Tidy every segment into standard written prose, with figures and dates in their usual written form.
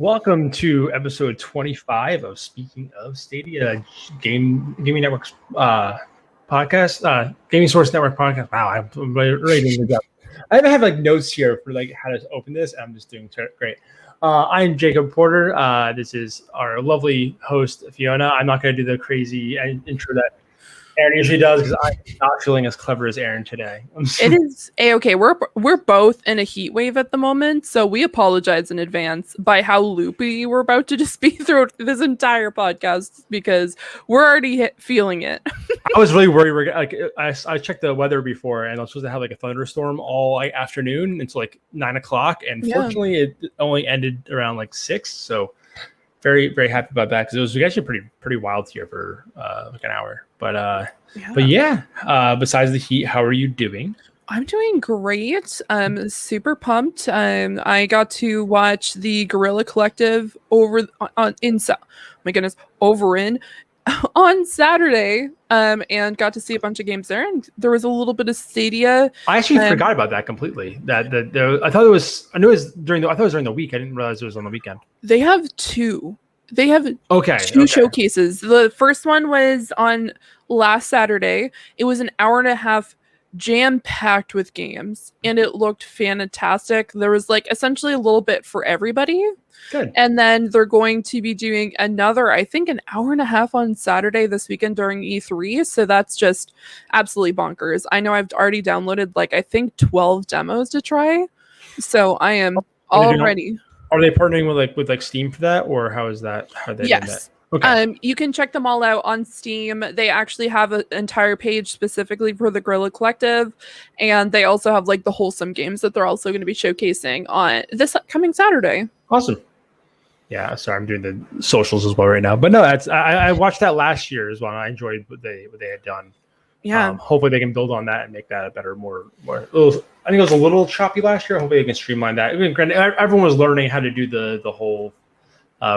Welcome to episode 25 of Speaking of Stadia, Gaming Network's podcast, Gaming Source Network podcast. Wow, I'm really doing a good job. I even have like notes here for like how to open this. I'm just doing great. I'm Jacob Porter. This is our lovely host, Fiona. I'm not going to do the crazy intro that Aaron usually does because I'm not feeling as clever as Aaron today. It is okay. We're both in a heat wave at the moment, so we apologize in advance by how loopy we're about to just be through this entire podcast because we're already feeling it. I was really worried. We're like, I checked the weather before, and I was supposed to have like a thunderstorm all like, afternoon until like 9 o'clock, and fortunately, it only ended around like 6. So very, very happy about that because it was actually pretty wild here for like an hour. But besides the heat, how are you doing? I'm doing great. I'm super pumped. I got to watch the Guerrilla Collective over on Saturday, and got to see a bunch of games there, and there was a little bit of Stadia. I actually forgot about that completely. I thought it was during the week. I didn't realize it was on the weekend. They have two. Two showcases. The first one was on last Saturday. It was an hour and a half jam-packed with games, and it looked fantastic. There was like essentially a little bit for everybody. Good. And then they're going to be doing another, I think, an hour and a half on Saturday this weekend during E3. So that's just absolutely bonkers. I know I've already downloaded like I think 12 demos to try. So I am all ready. Are they partnering with Steam for that, or how is that? How are they doing that? Okay. You can check them all out on Steam. They actually have an entire page specifically for the Guerrilla Collective, and they also have like the wholesome games that they're also going to be showcasing on this coming Saturday. Awesome. Yeah, sorry, I'm doing the socials as well right now, but no, I watched that last year as well. And I enjoyed what they had done. Yeah. Hopefully they can build on that and make that a better, more. I think it was a little choppy last year. Hopefully they can streamline that. Granted, everyone was learning how to do the whole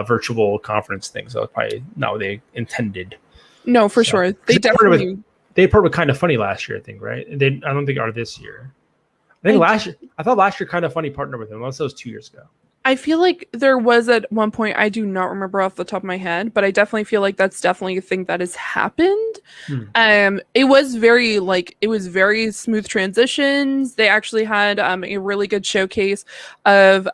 virtual conference thing, so probably not what they intended. No, for sure. They partnered with Kind of Funny last year, I think, right? I don't think are this year. I thought last year Kind of Funny partnered with them. Unless that was 2 years ago. I feel like there was at one point, I do not remember off the top of my head, but I definitely feel like that's definitely a thing that has happened. It was very smooth transitions. They actually had a really good showcase of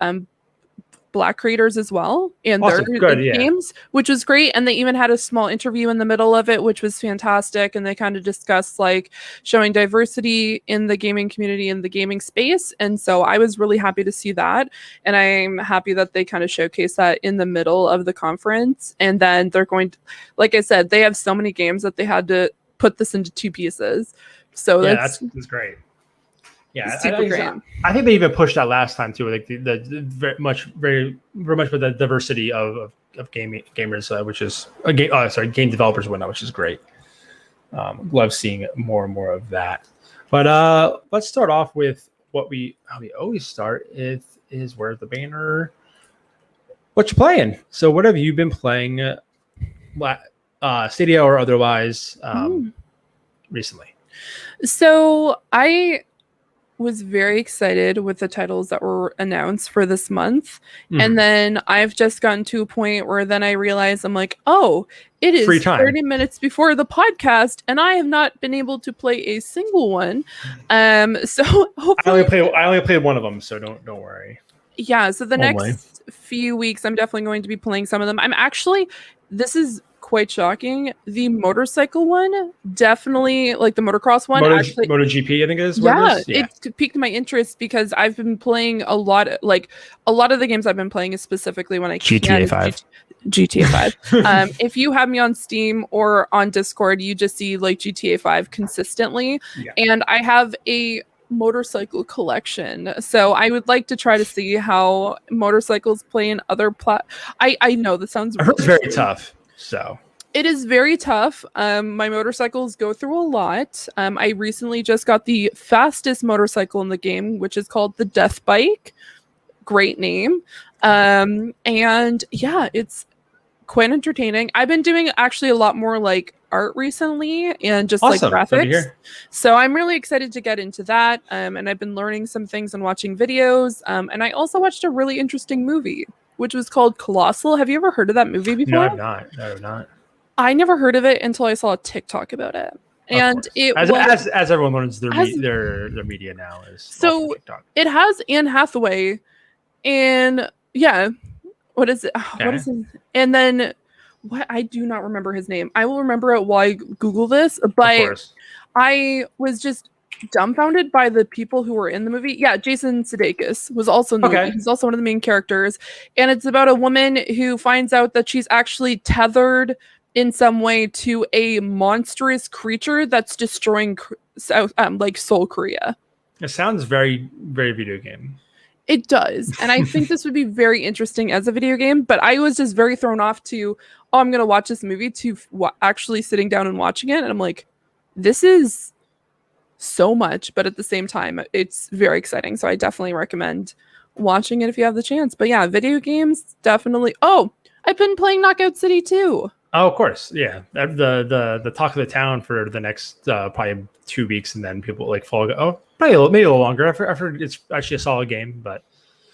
Black creators as well in their games, which was great. And they even had a small interview in the middle of it, which was fantastic. And they kind of discussed like showing diversity in the gaming community and the gaming space. And so I was really happy to see that. And I'm happy that they kind of showcase that in the middle of the conference. And then they're going to, like I said, they have so many games that they had to put this into 2 pieces. So that's great. Yeah, I think they even pushed that last time too, like the very much with the diversity of gamers, which is game developers and whatnot, which is great. Love seeing more and more of that. But let's start off with how we always start is where's the banner? What you playing? So what have you been playing, Stadia or otherwise, recently? So I was very excited with the titles that were announced for this month. And then I've just gotten to a point where then I realize I'm like, oh, it is 30 minutes before the podcast and I have not been able to play a single one. So hopefully I only played one of them, so don't worry. Yeah, so the next few weeks I'm definitely going to be playing some of them. This is quite shocking. The motorcycle one, definitely, like the motocross one, MotoGP, I think it is. It piqued my interest because I've been playing a lot of the games I've been playing is specifically when I GTA 5. GTA 5. If you have me on Steam or on Discord, you just see like GTA 5 consistently, and I have a motorcycle collection, so I would like to try to see how motorcycles play in other I know that sounds very tough. So it is very tough. My motorcycles go through a lot. I recently just got the fastest motorcycle in the game, which is called the Death Bike. Great name. And yeah, it's quite entertaining. I've been doing actually a lot more like art recently and just like graphics. So I'm really excited to get into that. And I've been learning some things and watching videos. And I also watched a really interesting movie. which was called Colossal. Have you ever heard of that movie before? No, I've not. No, I've not. I never heard of it until I saw a TikTok about it. And it as everyone learns their media now is so it has Anne Hathaway, and what is it? Okay. What is it? And then what? I do not remember his name. I will remember it while I Google this. But I was just dumbfounded by the people who were in the movie. Yeah, Jason Sudeikis was also in the movie. He's also one of the main characters, and it's about a woman who finds out that she's actually tethered in some way to a monstrous creature that's destroying Seoul, Korea. It sounds very, very video game. It does. And I think this would be very interesting as a video game, but I was just very thrown off to, I'm going to watch this movie, to actually sitting down and watching it. And I'm like, this is so much, but at the same time, it's very exciting. So I definitely recommend watching it if you have the chance. But yeah, video games, definitely. Oh, I've been playing Knockout City too. Oh, of course, yeah. The talk of the town for the next probably 2 weeks, and then people follow. Oh, maybe a little longer. I've heard it's actually a solid game, but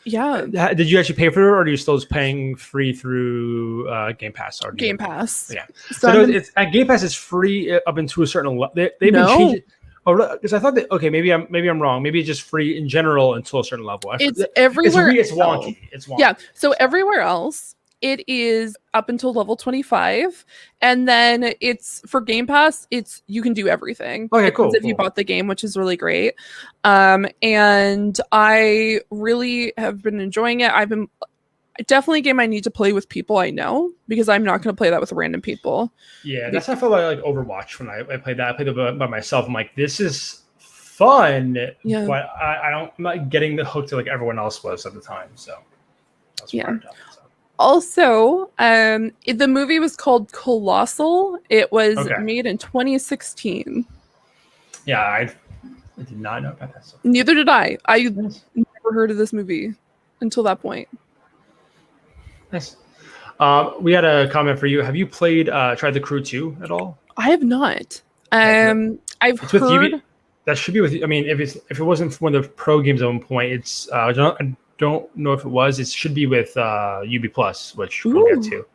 yeah. Did you actually pay for it, or are you still just paying free through Game Pass? Game Pass. Yeah. So it's at Game Pass. It's free up into a certain level. They've been changing. Oh, because I thought that maybe I'm wrong. Maybe it's just free in general until a certain level. It's everywhere. It's wonky. It's wonky. Yeah. So everywhere else, it is up until level 25, and then it's for Game Pass. You can do everything. Okay, cool. If you bought the game, which is really great. And I really have been enjoying it. Definitely a game I need to play with people I know, because I'm not going to play that with random people. Yeah, that's how I felt like Overwatch when I played that. I played it by myself. I'm like, this is fun, but I'm not getting the hook to everyone else was at the time. So that's Also, the movie was called Colossal. It was made in 2016. Yeah, I did not know about that stuff. Neither did I. I never heard of this movie until that point. Nice. We had a comment for you. Have you tried The Crew 2 at all? I have not. I've heard that should be with. I mean, if it wasn't one of the pro games at one point, it's I don't know if it was. It should be with UB Plus, which we'll get to.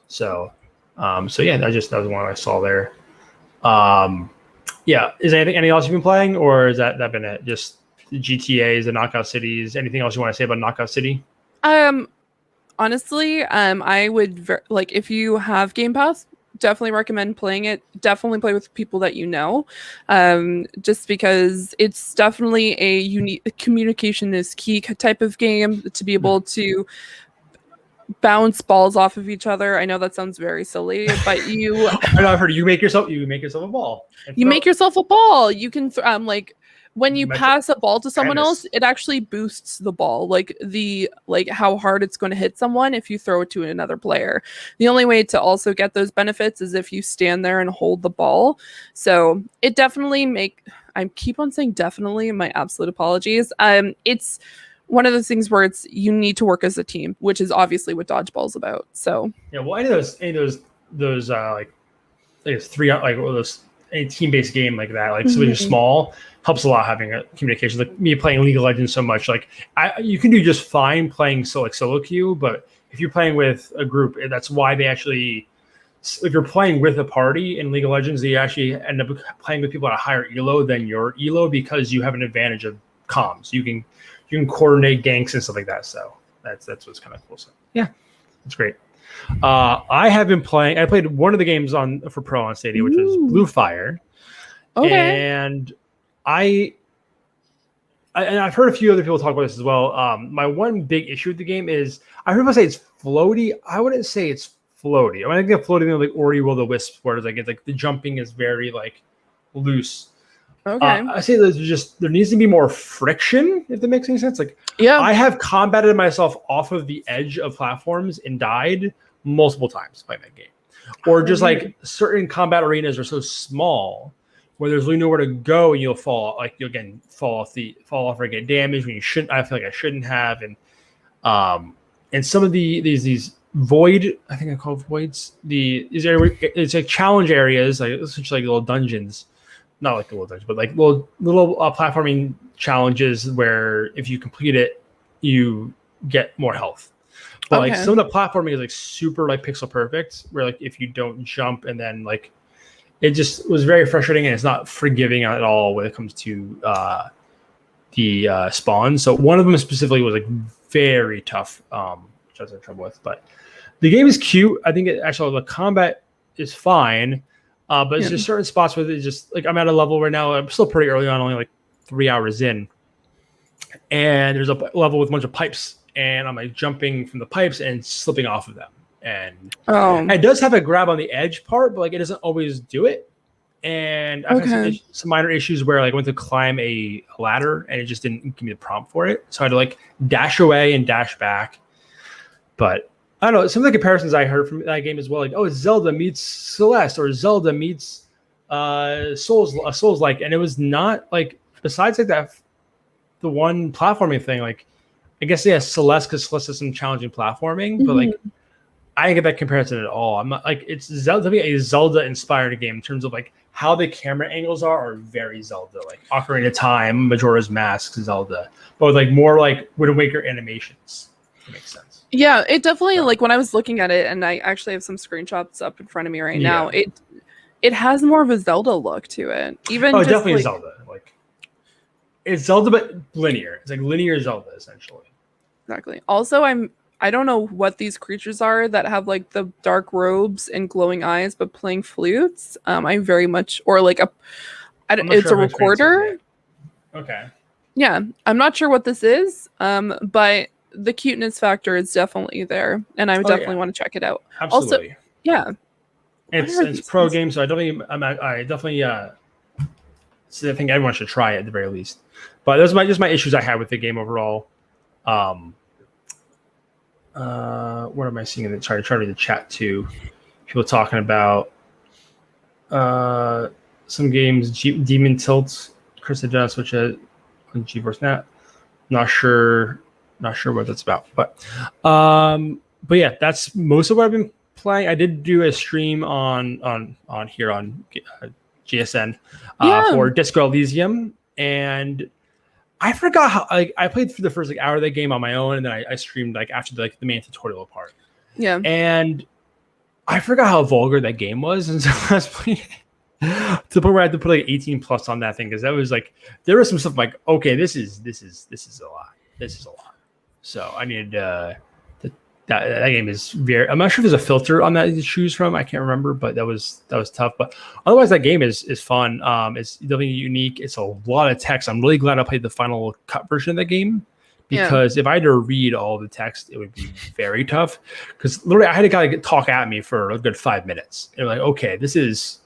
So yeah, that was one I saw there. Yeah, is there anything else you've been playing, or is that been it? Just the GTAs, the Knockout Cities. Anything else you want to say about Knockout City? Honestly, I would if you have Game Pass, definitely recommend playing it. Definitely play with people that you know, just because it's definitely a unique communication is key type of game to be able to bounce balls off of each other. I know that sounds very silly, but I've heard you make yourself a ball. You make yourself a ball. You can when you pass a ball to someone else, it actually boosts the ball, how hard it's going to hit someone if you throw it to another player. The only way to also get those benefits is if you stand there and hold the ball. So it definitely I keep on saying definitely, my absolute apologies. It's one of those things where you need to work as a team, which is obviously what dodgeball's about. So yeah, well, any of those a team-based game like that, so you're small, helps a lot having a communication. Like me playing League of Legends so much, you can do just fine playing solo queue, but if you're playing with a group, that's why they actually, if you're playing with a party in League of Legends, they actually end up playing with people at a higher elo than your elo, because you have an advantage of comms. You can coordinate ganks and stuff like that. So that's what's kind of cool. So yeah, it's great. I have been playing. I played one of the games for Pro on Stadia, which was Blue Fire. Okay. And I've heard a few other people talk about this as well. My one big issue with the game is I heard people say it's floaty. I wouldn't say it's floaty. I think floaty like Ori Will the Wisp, where it's the jumping is very loose. Okay. I say there needs to be more friction, if that makes any sense. Yeah, I have combated myself off of the edge of platforms and died multiple times playing that game. Or just certain combat arenas are so small where there's really nowhere to go, and you'll fall off or get damaged when you shouldn't. I feel like I shouldn't have. And some of these void, I think I call it voids. It's challenge areas, essentially little dungeons. Not like a little dungeon, but little platforming challenges where if you complete it, you get more health. But like some of the platforming is like super like pixel perfect, where like if you don't jump and then like it just was very frustrating, and it's not forgiving at all when it comes to the spawns. So one of them specifically was like very tough, which I was in trouble with. But the game is cute. I think the combat is fine, but it's just certain spots where it's just like I'm at a level right now. I'm still pretty early on, only like 3 hours in, and there's a level with a bunch of pipes, and I'm like jumping from the pipes and slipping off of them. And it does have a grab on the edge part, but like it doesn't always do it. And I've had some minor issues where like I went to climb a ladder and it just didn't give me the prompt for it. So I had to like dash away and dash back. But I don't know, some of the comparisons I heard from that game as well, like, oh, it's Zelda meets Celeste or Zelda meets Souls-like. And it was not like, besides like that, the one platforming thing, like, I guess, yeah, Celeste, because Celeste has some challenging platforming, but like, I didn't get that comparison at all. I'm not like, it's definitely a Zelda inspired game in terms of like how the camera angles are very Zelda, like Ocarina of Time, Majora's Mask, Zelda, but with like more like Wind Waker animations. That makes sense. Yeah, it definitely, like when I was looking at it, and I actually have some screenshots up in front of me right now, it has more of a Zelda look to it. Even just definitely like, Zelda. Like it's Zelda but linear. It's like linear Zelda essentially. Exactly. Also, I don't know what these creatures are that have like the dark robes and glowing eyes, but playing flutes. I very much, or like it's a recorder. Okay. Yeah, I'm not sure what this is, but the cuteness factor is definitely there, and I would definitely want to check it out. Absolutely. Also, yeah, it's pro game, so I definitely so I think everyone should try it at the very least. But those are just my issues I had with the game overall. What am I seeing in the try to read the chat too? People talking about some games, Demon Tilt, Krista does switch on GeForce Now. Not sure what that's about, but yeah, that's most of what I've been playing. I did do a stream on here on GSN for Disco Elysium, and I forgot how I played through the first like hour of the game on my own, and then I streamed like after the main tutorial part. Yeah, and I forgot how vulgar that game was, and so I was playing to the point where I had to put like 18 plus on that thing, because that was like there was some stuff like, okay, this is a lot. This is a lot. So I needed that game is very. I'm not sure if there's a filter on that to choose from. I can't remember, but that was tough. But otherwise, that game is fun. It's definitely unique. It's a lot of text. I'm really glad I played the final cut version of the game, because if I had to read all the text, it would be very tough. Because literally, I had a guy talk at me for a good 5 minutes. And like, okay, this is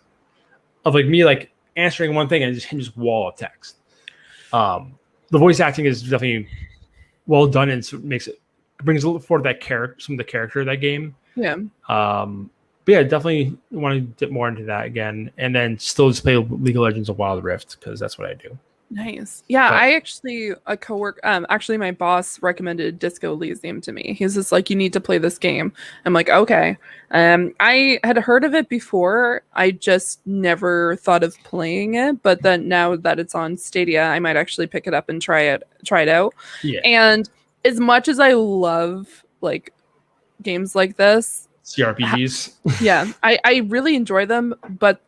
of like me like answering one thing and just wall of text. The voice acting is definitely well done, and brings forward that character, some of the character of that game. Yeah. But yeah, definitely want to dip more into that again, and then still just play League of Legends of Wild Rift, because that's what I do. Nice. Yeah, I actually actually my boss recommended Disco Elysium to me. He's just like, you need to play this game. I'm like, okay. I had heard of it before. I just never thought of playing it, but then now that it's on Stadia, I might actually pick it up and try it out. Yeah. And as much as I love like games like this, CRPGs, I really enjoy them, but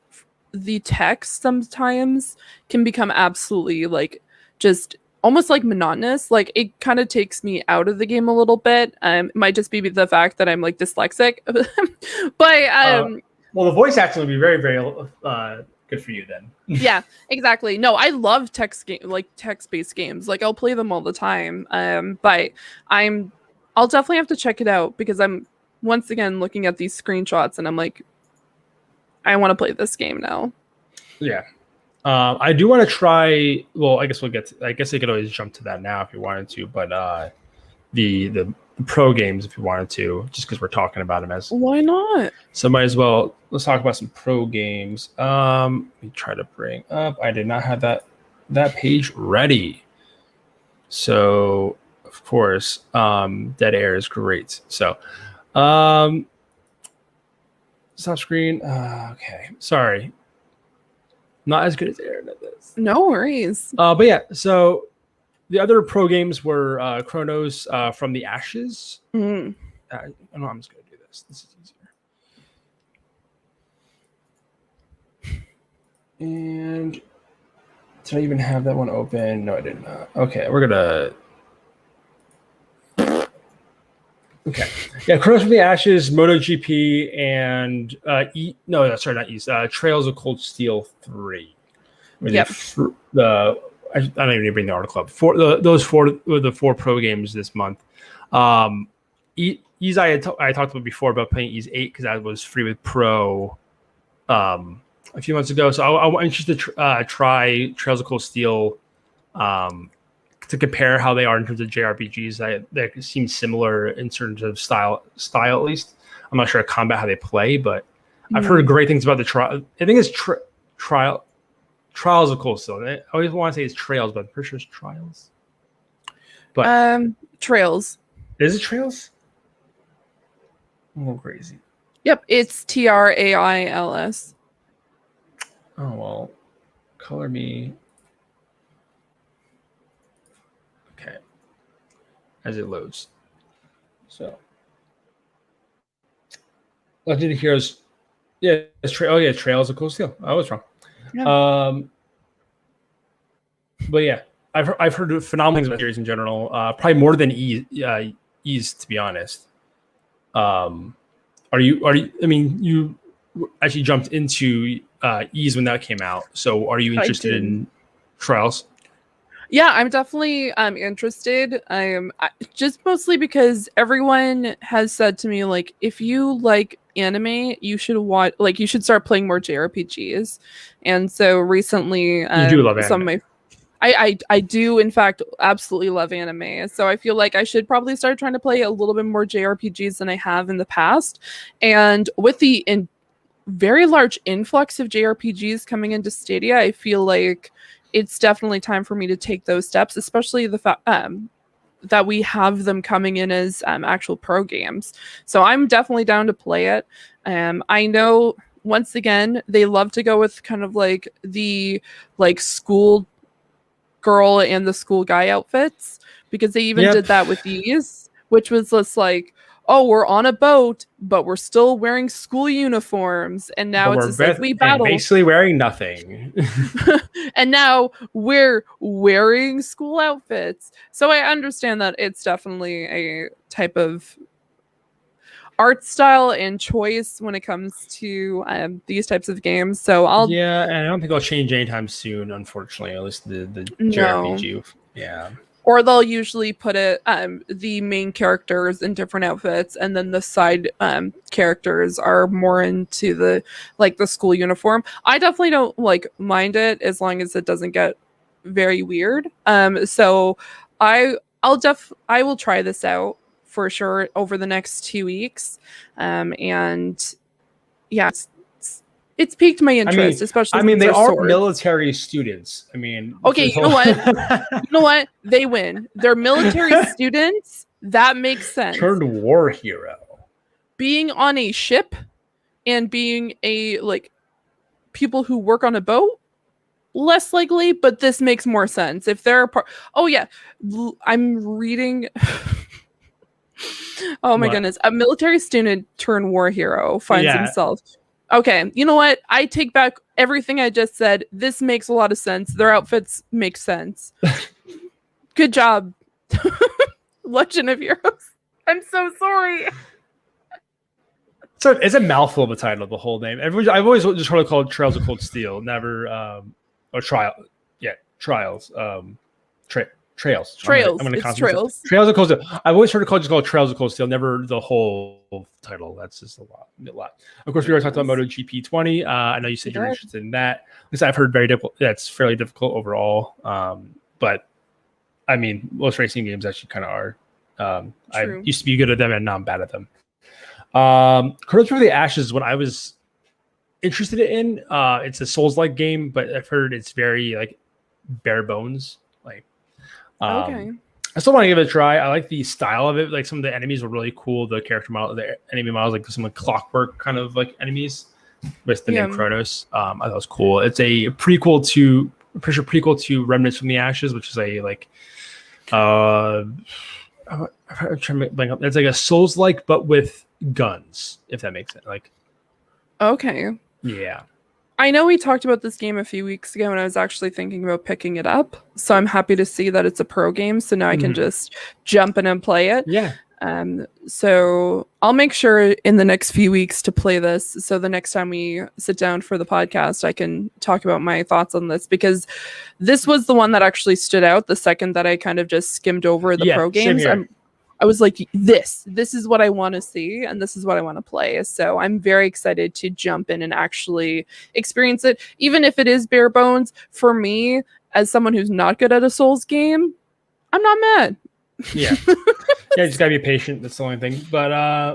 the text sometimes can become absolutely like just almost like monotonous. Like it kind of takes me out of the game a little bit. It might just be the fact that I'm like dyslexic, but well, the voice acting would be very, very good for you then. Yeah, exactly. No, I love text-based games. Like I'll play them all the time. But I'll definitely have to check it out, because I'm once again looking at these screenshots and I'm like, I want to play this game now. Yeah. I do want to try. Well, I guess I could always jump to that now if you wanted to, but the pro games if you wanted to, just because we're talking about them as. Why not? So might as well. Let's talk about some pro games. Let me try to bring up. I did not have that page ready. So of course, Dead Air is great. So, stop screen. Okay, sorry. Not as good as Aaron at this. No worries. But yeah, so the other pro games were Chronos from the Ashes. Mm. know I'm just gonna do this. This is easier. And did I even have that one open? No, I did not. Okay, we're gonna. Okay, yeah, Chronos from the Ashes, MotoGP, and Trails of Cold Steel 3. Yep. I don't even need to bring the article up. Those four pro games this month. Ease I talked about before about playing Ease 8 because that was free with Pro a few months ago. So I'm interested to try Trails of Cold Steel to compare how they are in terms of JRPGs that seem similar in terms of style at least. I'm not sure of combat how they play, but I've heard great things about the trial. I think it's Trials of Cold Steel. I always want to say it's Trails, but I'm pretty sure it's Trials. But Trails. Is it Trails? I'm going crazy. Yep, it's TRAILS. Oh well, color me. Okay, as it loads. So, Legendary Heroes. Yeah, it's Trails of Cold Steel. I was wrong. Yeah. But yeah, I've heard phenomenal things about the series in general. Probably more than Ease, to be honest. Are you? I mean, you actually jumped into Ease when that came out. So, are you interested in Trials? Yeah, I'm definitely interested. Just mostly because everyone has said to me, like, if you like anime, you should watch, like, you should start playing more JRPGs. And so recently, you do love anime. Some of my I do, in fact, absolutely love anime. So I feel like I should probably start trying to play a little bit more JRPGs than I have in the past. And with the very large influx of JRPGs coming into Stadia, I feel like it's definitely time for me to take those steps, especially the fact that we have them coming in as actual pro games. So I'm definitely down to play it. I know, once again, they love to go with kind of like the school girl and the school guy outfits, because they even did that with these, which was just like, oh, we're on a boat, but we're still wearing school uniforms, and now it's just like we battle, basically wearing nothing. And now we're wearing school outfits. So I understand that it's definitely a type of art style and choice when it comes to these types of games. So and I don't think it'll change anytime soon, unfortunately. At least the JRPG. Yeah. Or they'll usually put the main characters in different outfits, and then the side characters are more into the school uniform. I definitely don't mind it as long as it doesn't get very weird. So I will try this out for sure over the next 2 weeks. And yeah, it's piqued my interest, especially. I mean, they are military students. I mean, okay, you know what? They win. They're military students. That makes sense. Turned war hero. Being on a ship and being people who work on a boat, less likely, but this makes more sense. If they're oh yeah, I'm reading. Oh my goodness. A military student turned war hero finds himself. Okay, you know what? I take back everything I just said. This makes a lot of sense. Their outfits make sense. Good job. Legend of Heroes. I'm so sorry. So it's a mouthful of a title, the whole name. I've always just heard it called Trails of Cold Steel, never or Trial. Yeah, Trials. Trails. Trails. It's Trails. Trails of Cold Steel. I've always heard it called Trails of Cold Steel, never the whole title. That's just a lot. Of course, we already talked about MotoGP 20. I know you said you're interested in that. At least I've heard very difficult. That's fairly difficult overall. But I mean, most racing games actually kind of are. I used to be good at them, and now I'm bad at them. Chronos Through the Ashes is what I was interested in. It's a Souls-like game, but I've heard it's very bare bones. Okay. I still want to give it a try. I like the style of it. Some of the enemies were really cool. The character model, the enemy models, some clockwork kind of enemies with the name Kronos. I thought it was cool. It's a prequel to Remnants from the Ashes, which is a I I'm trying to blank up. It's like a Souls-like, but with guns, if that makes sense. Like, okay. Yeah. I know we talked about this game a few weeks ago, and I was actually thinking about picking it up. So I'm happy to see that it's a pro game. So now I can just jump in and play it. Yeah. So I'll make sure in the next few weeks to play this. So the next time we sit down for the podcast, I can talk about my thoughts on this, because this was the one that actually stood out the second that I kind of just skimmed over the pro games. I was like, this is what I want to see, and this is what I want to play. So I'm very excited to jump in and actually experience it, even if it is bare bones. For me, as someone who's not good at a Souls game, I'm not mad. Yeah. Yeah, just gotta be patient. That's the only thing. But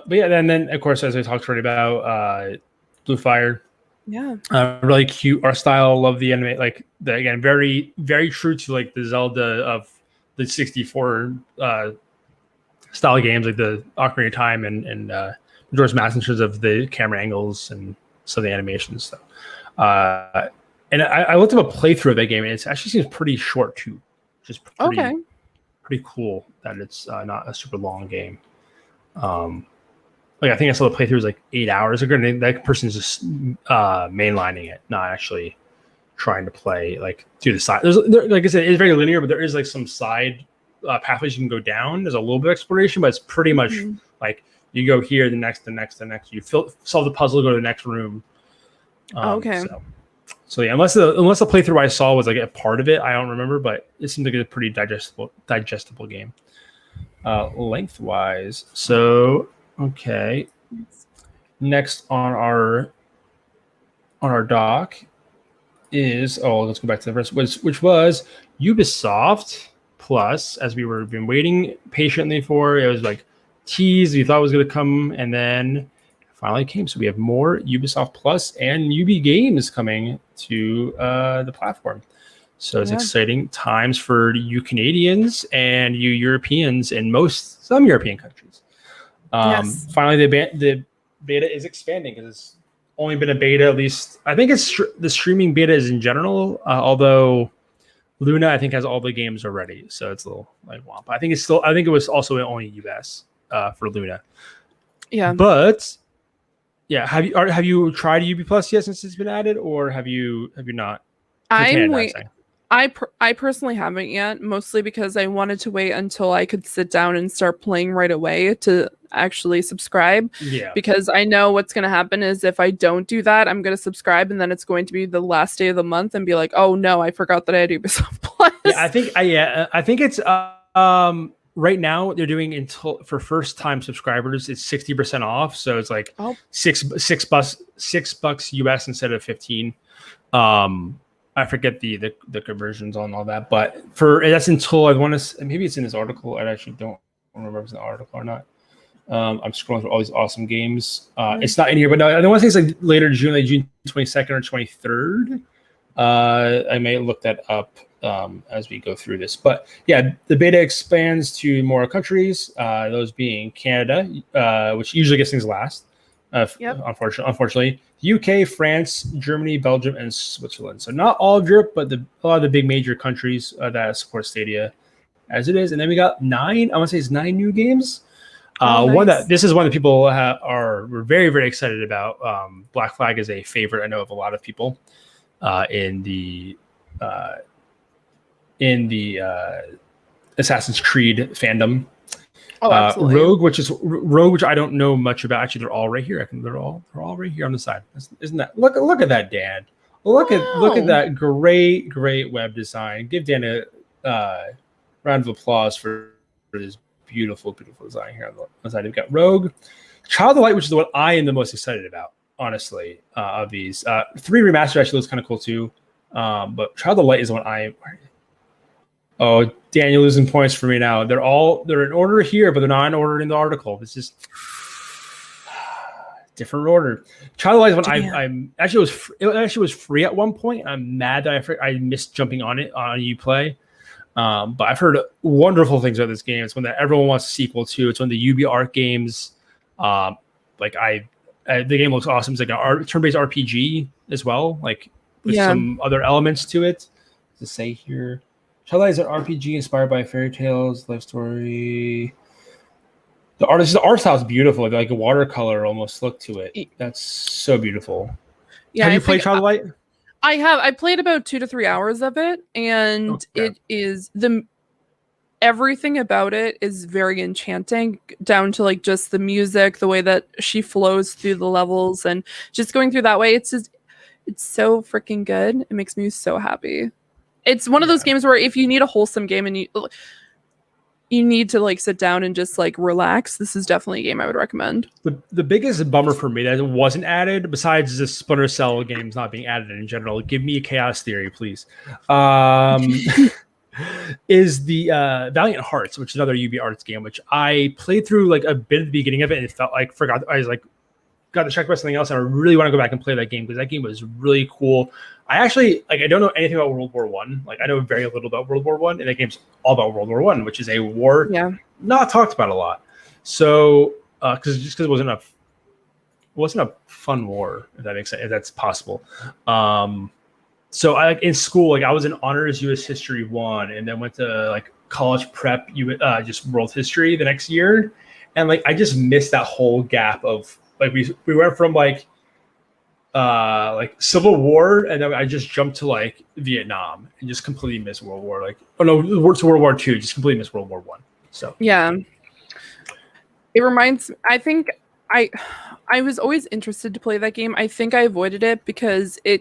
yeah, and then of course, as we talked already about, Blue Fire. Yeah. Really cute art style. Love the anime. Like again, very, very true to like the Zelda of the 64 style games, like the Ocarina of Time and Majora's Mask in terms of the camera angles and some of the animation stuff. And I looked up a playthrough of that game, and it actually seems pretty short too, which is pretty cool that it's not a super long game. Like I think I saw the playthrough was like 8 hours ago, and that person's just mainlining it, not actually trying to play like to the side. Like I said, it's very linear, but there is like some side pathways you can go down. There's a little bit of exploration, but it's pretty much like you go here, the next. You solve the puzzle, go to the next room. So yeah, unless the playthrough I saw was like a part of it, I don't remember, but it seemed like a pretty digestible game. Lengthwise. So okay. Next on our doc is let's go back to the first, which was Ubisoft Plus, as we were been waiting patiently for. It was like teased, we thought it was going to come, and then finally came. So we have more Ubisoft Plus and UB games coming to the platform. So it's exciting times for you Canadians and you Europeans and some European countries. Finally, the beta is expanding, because it's only been a beta, at least I think it's the streaming beta is in general, although Luna I think has all the games already, so it's a little like womp. I think it was also only US for Luna. Yeah, but yeah, have you tried UB Plus yet since it's been added, or have you not? I personally haven't yet, mostly because I wanted to wait until I could sit down and start playing right away to actually subscribe. Yeah. Because I know what's going to happen is if I don't do that, I'm going to subscribe, and then it's going to be the last day of the month and be like, oh no, I forgot that I had Ubisoft Plus. Yeah, I think it's right now they're doing for first time subscribers, it's 60% off. So it's like $6 US instead of 15. I forget the conversions on all that, but that's until I want to. Maybe it's in this article. I actually don't remember if it's in the article or not. I'm scrolling through all these awesome games. It's not in here, but no, I want to say it's like later June, like June 22nd or 23rd. I may look that up as we go through this, but yeah, the beta expands to more countries. Those being Canada, which usually gets things last. Unfortunately, UK, France, Germany, Belgium, and Switzerland. So not all of Europe, but a lot of the big major countries that support Stadia as it is. And then we got 9 new games. Nice. This is one that people we're very, very excited about. Black Flag is a favorite, I know, of a lot of people in the Assassin's Creed fandom. Rogue, which I don't know much about. Actually, they're all right here. They're all right here on the side. Isn't that look at that, Dan? Look at that great web design. Give Dan a round of applause for this beautiful design here on the side. We've got Rogue, Child of Light, which is the one I am the most excited about, honestly, of these. 3 Remastered actually looks kind of cool too, but Child of Light is the one I. Oh, Dan, you're losing points for me now. They're in order here, but they're not in order in the article. It's just different order. Child of Light is one it actually was free at one point. I'm mad that I missed jumping on it on Uplay. But I've heard wonderful things about this game. It's one that everyone wants a sequel to. It's one of the UB Art games. The game looks awesome. It's like a turn-based RPG as well, like with some other elements to it. To say here. Child of Light is an RPG inspired by fairy tales, life story. The art style is beautiful, like a watercolor almost look to it. That's so beautiful. Yeah, have you played Child of Light? I have. I played about 2 to 3 hours of it, and it is everything about it is very enchanting, down to like just the music, the way that she flows through the levels, and just going through that way. It's so freaking good. It makes me so happy. It's one of those games where if you need a wholesome game and you need to like sit down and just like relax, this is definitely a game I would recommend. The biggest bummer for me that it wasn't added, besides the Splinter Cell games not being added in general, give me a Chaos Theory, please. Is the Valiant Hearts, which is another UbiArts game, which I played through like a bit at the beginning of it, and it felt like I was like got distracted by something else, and I really want to go back and play that game because that game was really cool. I actually I don't know anything about World War One. Like I know very little about World War One, and that game's all about World War One, which is a war not talked about a lot. So because it wasn't a fun war, if that makes sense, if that's possible. So I in school, I was in honors U.S. History 1, and then went to like college prep, just world history the next year, and I just missed that whole gap of we went from Civil War, and then I just jumped to Vietnam and just completely missed World War. To World War II, just completely missed World War I. So yeah, it reminds. I think I was always interested to play that game. I think I avoided it because I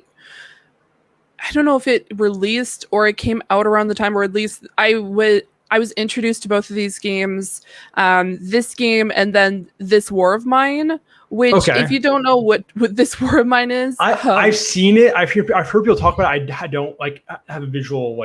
don't know if it released or it came out around the time, or at least I was introduced to both of these games, this game and then This War of Mine, which if you don't know what This War of Mine is, I've seen it. I've heard people talk about it. I don't have a visual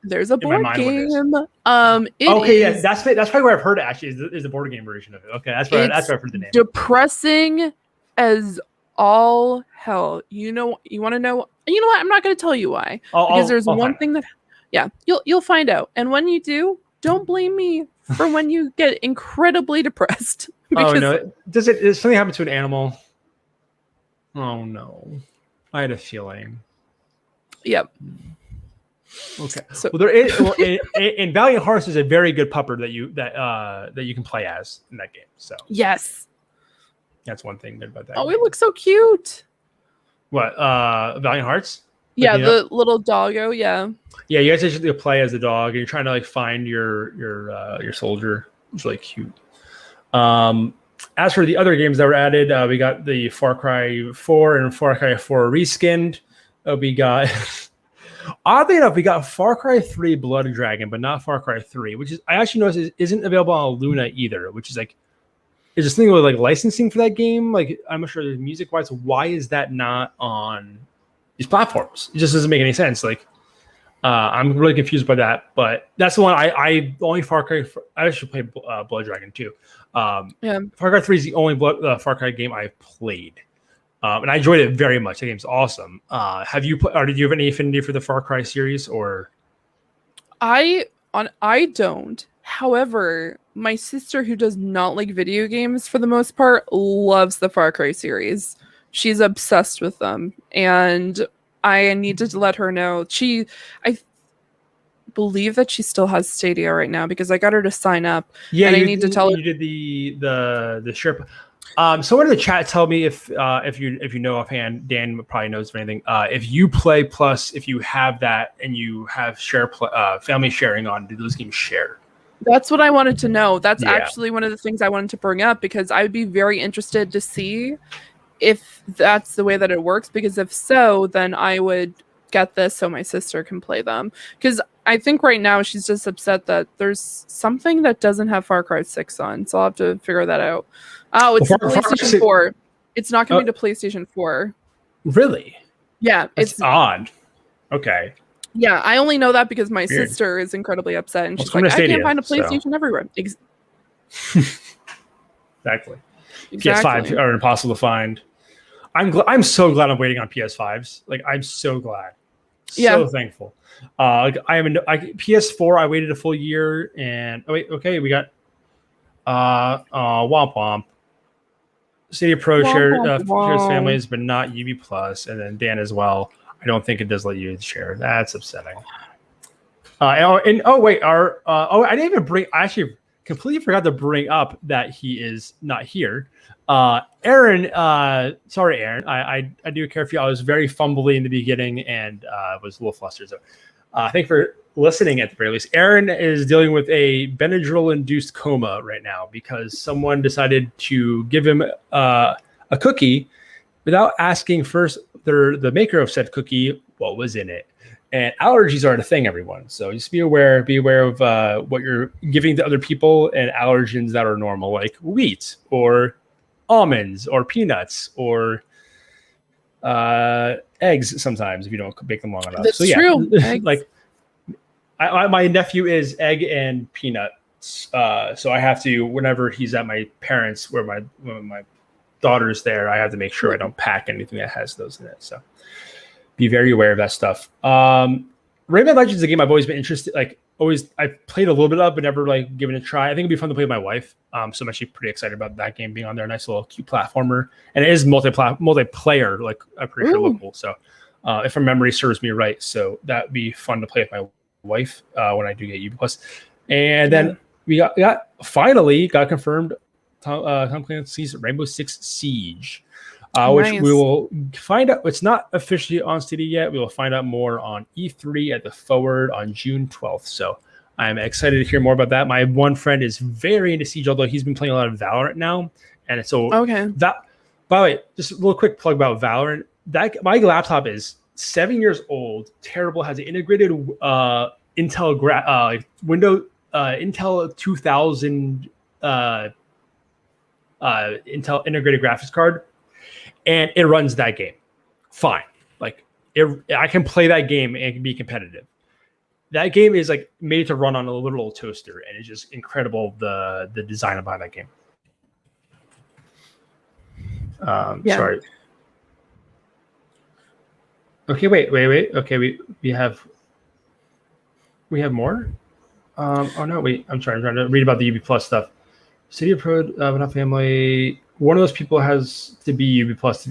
there's a board game. That's probably where I've heard it. Actually, is the board game version of it. Okay, that's where I've heard the name. Depressing as all hell. You want to know? You know what? I'm not going to tell you why, because there's one thing that, you'll find out, and when you do, don't blame me for when you get incredibly depressed. Oh no! Does something happen to an animal? Oh no! I had a feeling. Yep. Okay. So there is in Valiant Hearts is a very good pupper that you can play as in that game. So yes, that's one thing about that. Oh, game. It looks so cute. What Valiant Hearts? Yeah, the little doggo. Yeah. Yeah, you guys actually play as a dog, and you're trying to find your soldier. It's really cute. As for the other games that were added, we got the Far Cry 4 and Far Cry 4 reskinned. We got oddly enough, we got Far Cry 3 Blood Dragon, but not Far Cry 3, which is I actually noticed isn't available on Luna either, which is is this thing with licensing for that game? I'm not sure music wise, why is that not on these platforms? It just doesn't make any sense. I'm really confused by that, but that's the one I only Far Cry. I actually played Blood Dragon too. Far Cry 3 is the only Far Cry game I've played, and I enjoyed it very much. The game's awesome. Have you or did you have any affinity for the Far Cry series? Or I don't. However, my sister, who does not like video games for the most part, loves the Far Cry series. She's obsessed with them, and I need to let her know. I believe that she still has Stadia right now because I got her to sign up. Yeah, and I need to tell her. You did the share. Someone in the chat tell me if you know offhand, Dan probably knows of anything. If you play Plus, if you have that and you have family sharing on, do those games share? That's what I wanted to know. That's actually one of the things I wanted to bring up, because I would be very interested to see if that's the way that it works, because if so, then I would get this so my sister can play them, because I think right now she's just upset that there's something that doesn't have Far Cry 6 on, so I'll have to figure that out. Oh, it's PlayStation 4. It's not going to be to PlayStation 4. Really? Yeah. It's odd. Okay. Yeah, I only know that because my sister is incredibly upset, and she's like, I can't find a PlayStation everywhere. Exactly. PS5 are impossible to find. I'm so glad I'm waiting on PS5s. I'm so glad. So thankful. PS4, I waited a full year, and we got Womp Womp. Stadia Pro shares families, but not UB Plus, and then Dan as well. I don't think it does let you share. That's upsetting. I didn't even bring. Actually, completely forgot to bring up that he is not here. Aaron, sorry, Aaron. I do care for you. I was very fumbly in the beginning and was a little flustered. So thank you for listening at the very least. Aaron is dealing with a Benadryl-induced coma right now because someone decided to give him a cookie without asking first the maker of said cookie what was in it. And allergies are a thing, everyone. So just be aware of what you're giving to other people and allergens that are normal, like wheat or almonds or peanuts or eggs sometimes if you don't bake them long enough. That's so yeah, true. like my nephew is egg and peanuts. So I have to, whenever he's at my parents, where my daughter's there, I have to make sure I don't pack anything that has those in it. So be very aware of that stuff. Rayman Legends is a game I've always been interested. I played a little bit of, but never given it a try. I think it'd be fun to play with my wife. So I'm actually pretty excited about that game being on there. A nice little cute platformer, and it is multiplayer, I'm pretty sure local. So if my memory serves me right, so that'd be fun to play with my wife when I do get UB Plus. And then we finally got confirmed Tom Clancy's Rainbow Six Siege. Which we will find out. It's not officially on Stadia yet. We will find out more on E3 at the Forward on June 12th. So I'm excited to hear more about that. My one friend is very into Siege, although he's been playing a lot of Valorant now. And so that, by the way, just a little quick plug about Valorant. My laptop is 7 years old, terrible, has an integrated Intel Intel 2000 Intel integrated graphics card. And it runs that game fine. I can play that game and be competitive. That game is made to run on a little toaster, and it's just incredible the design behind that game. Sorry. Okay, wait. Okay, we have more. Oh no, wait. I'm trying to read about the UB Plus stuff. City of Pro, not family. One of those people has to be UB Plus.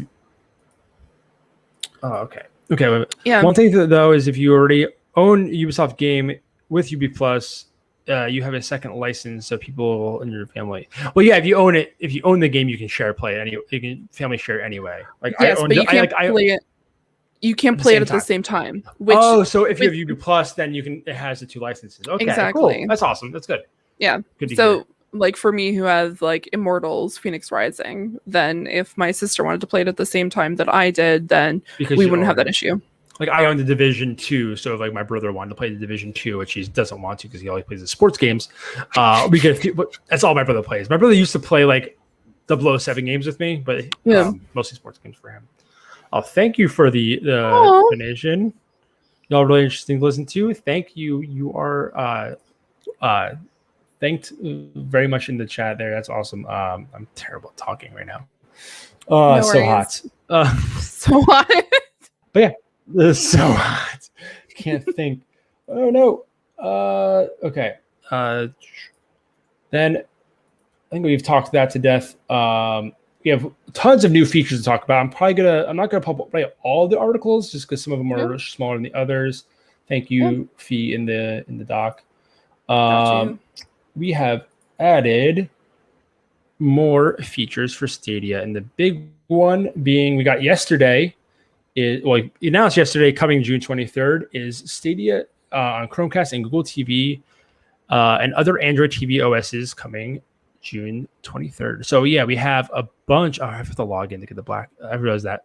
Oh, okay. Okay. Yeah. One thing though is if you already own Ubisoft game with UB Plus, you have a second license, so people in your family. Well, yeah. If you own the game, you can play it. You can family share it anyway. But you can't play it. You can't play it at the same time. So if you have UB Plus, then it has the two licenses. Okay. Exactly. Cool. That's awesome. That's good. Yeah. Good to hear. For me who has Immortals, Phoenix Rising, then if my sister wanted to play it at the same time that I did, then we wouldn't have that issue. I own the Division 2, so if my brother wanted to play the Division 2, which he doesn't want to because he always plays the sports games, that's all my brother plays. My brother used to play 007 games with me, but mostly sports games for him. Thank you for the explanation. Y'all really interesting to listen to. Thank you. You are thanked very much in the chat there. That's awesome. I'm terrible at talking right now. No so hot. So hot. But yeah, it's so hot. Can't think. Oh no. Okay. Then I think we've talked that to death. We have tons of new features to talk about. I'm not gonna play all the articles just because some of them are smaller than the others. Thank you, Fee, in the doc. We have added more features for Stadia, and the big one being we got yesterday announced yesterday, coming June 23rd, is Stadia on Chromecast and Google TV and other Android TV OSs coming June 23rd. So yeah, we have a bunch. I have to log in to get the black. I realized that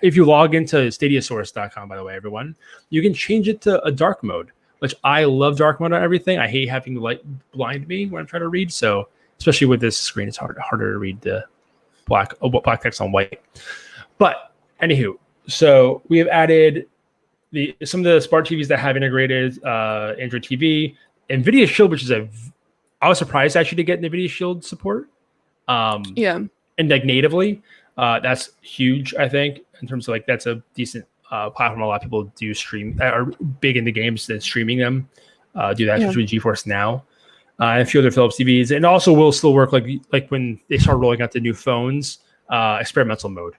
if you log into StadiaSource.com, by the way, everyone, you can change it to a dark mode. Which I love dark mode on everything. I hate having the light blind me when I'm trying to read. So especially with this screen, it's harder to read the black text on white. But anywho, so we have added some of the smart TVs that have integrated Android TV, NVIDIA Shield, which is I was surprised actually to get NVIDIA Shield support. And natively, that's huge. I think in terms of that's a decent platform. A lot of people do stream are big into games and streaming them. Do that through GeForce Now, and a few other Philips TVs, and also will still work like when they start rolling out the new phones. Experimental mode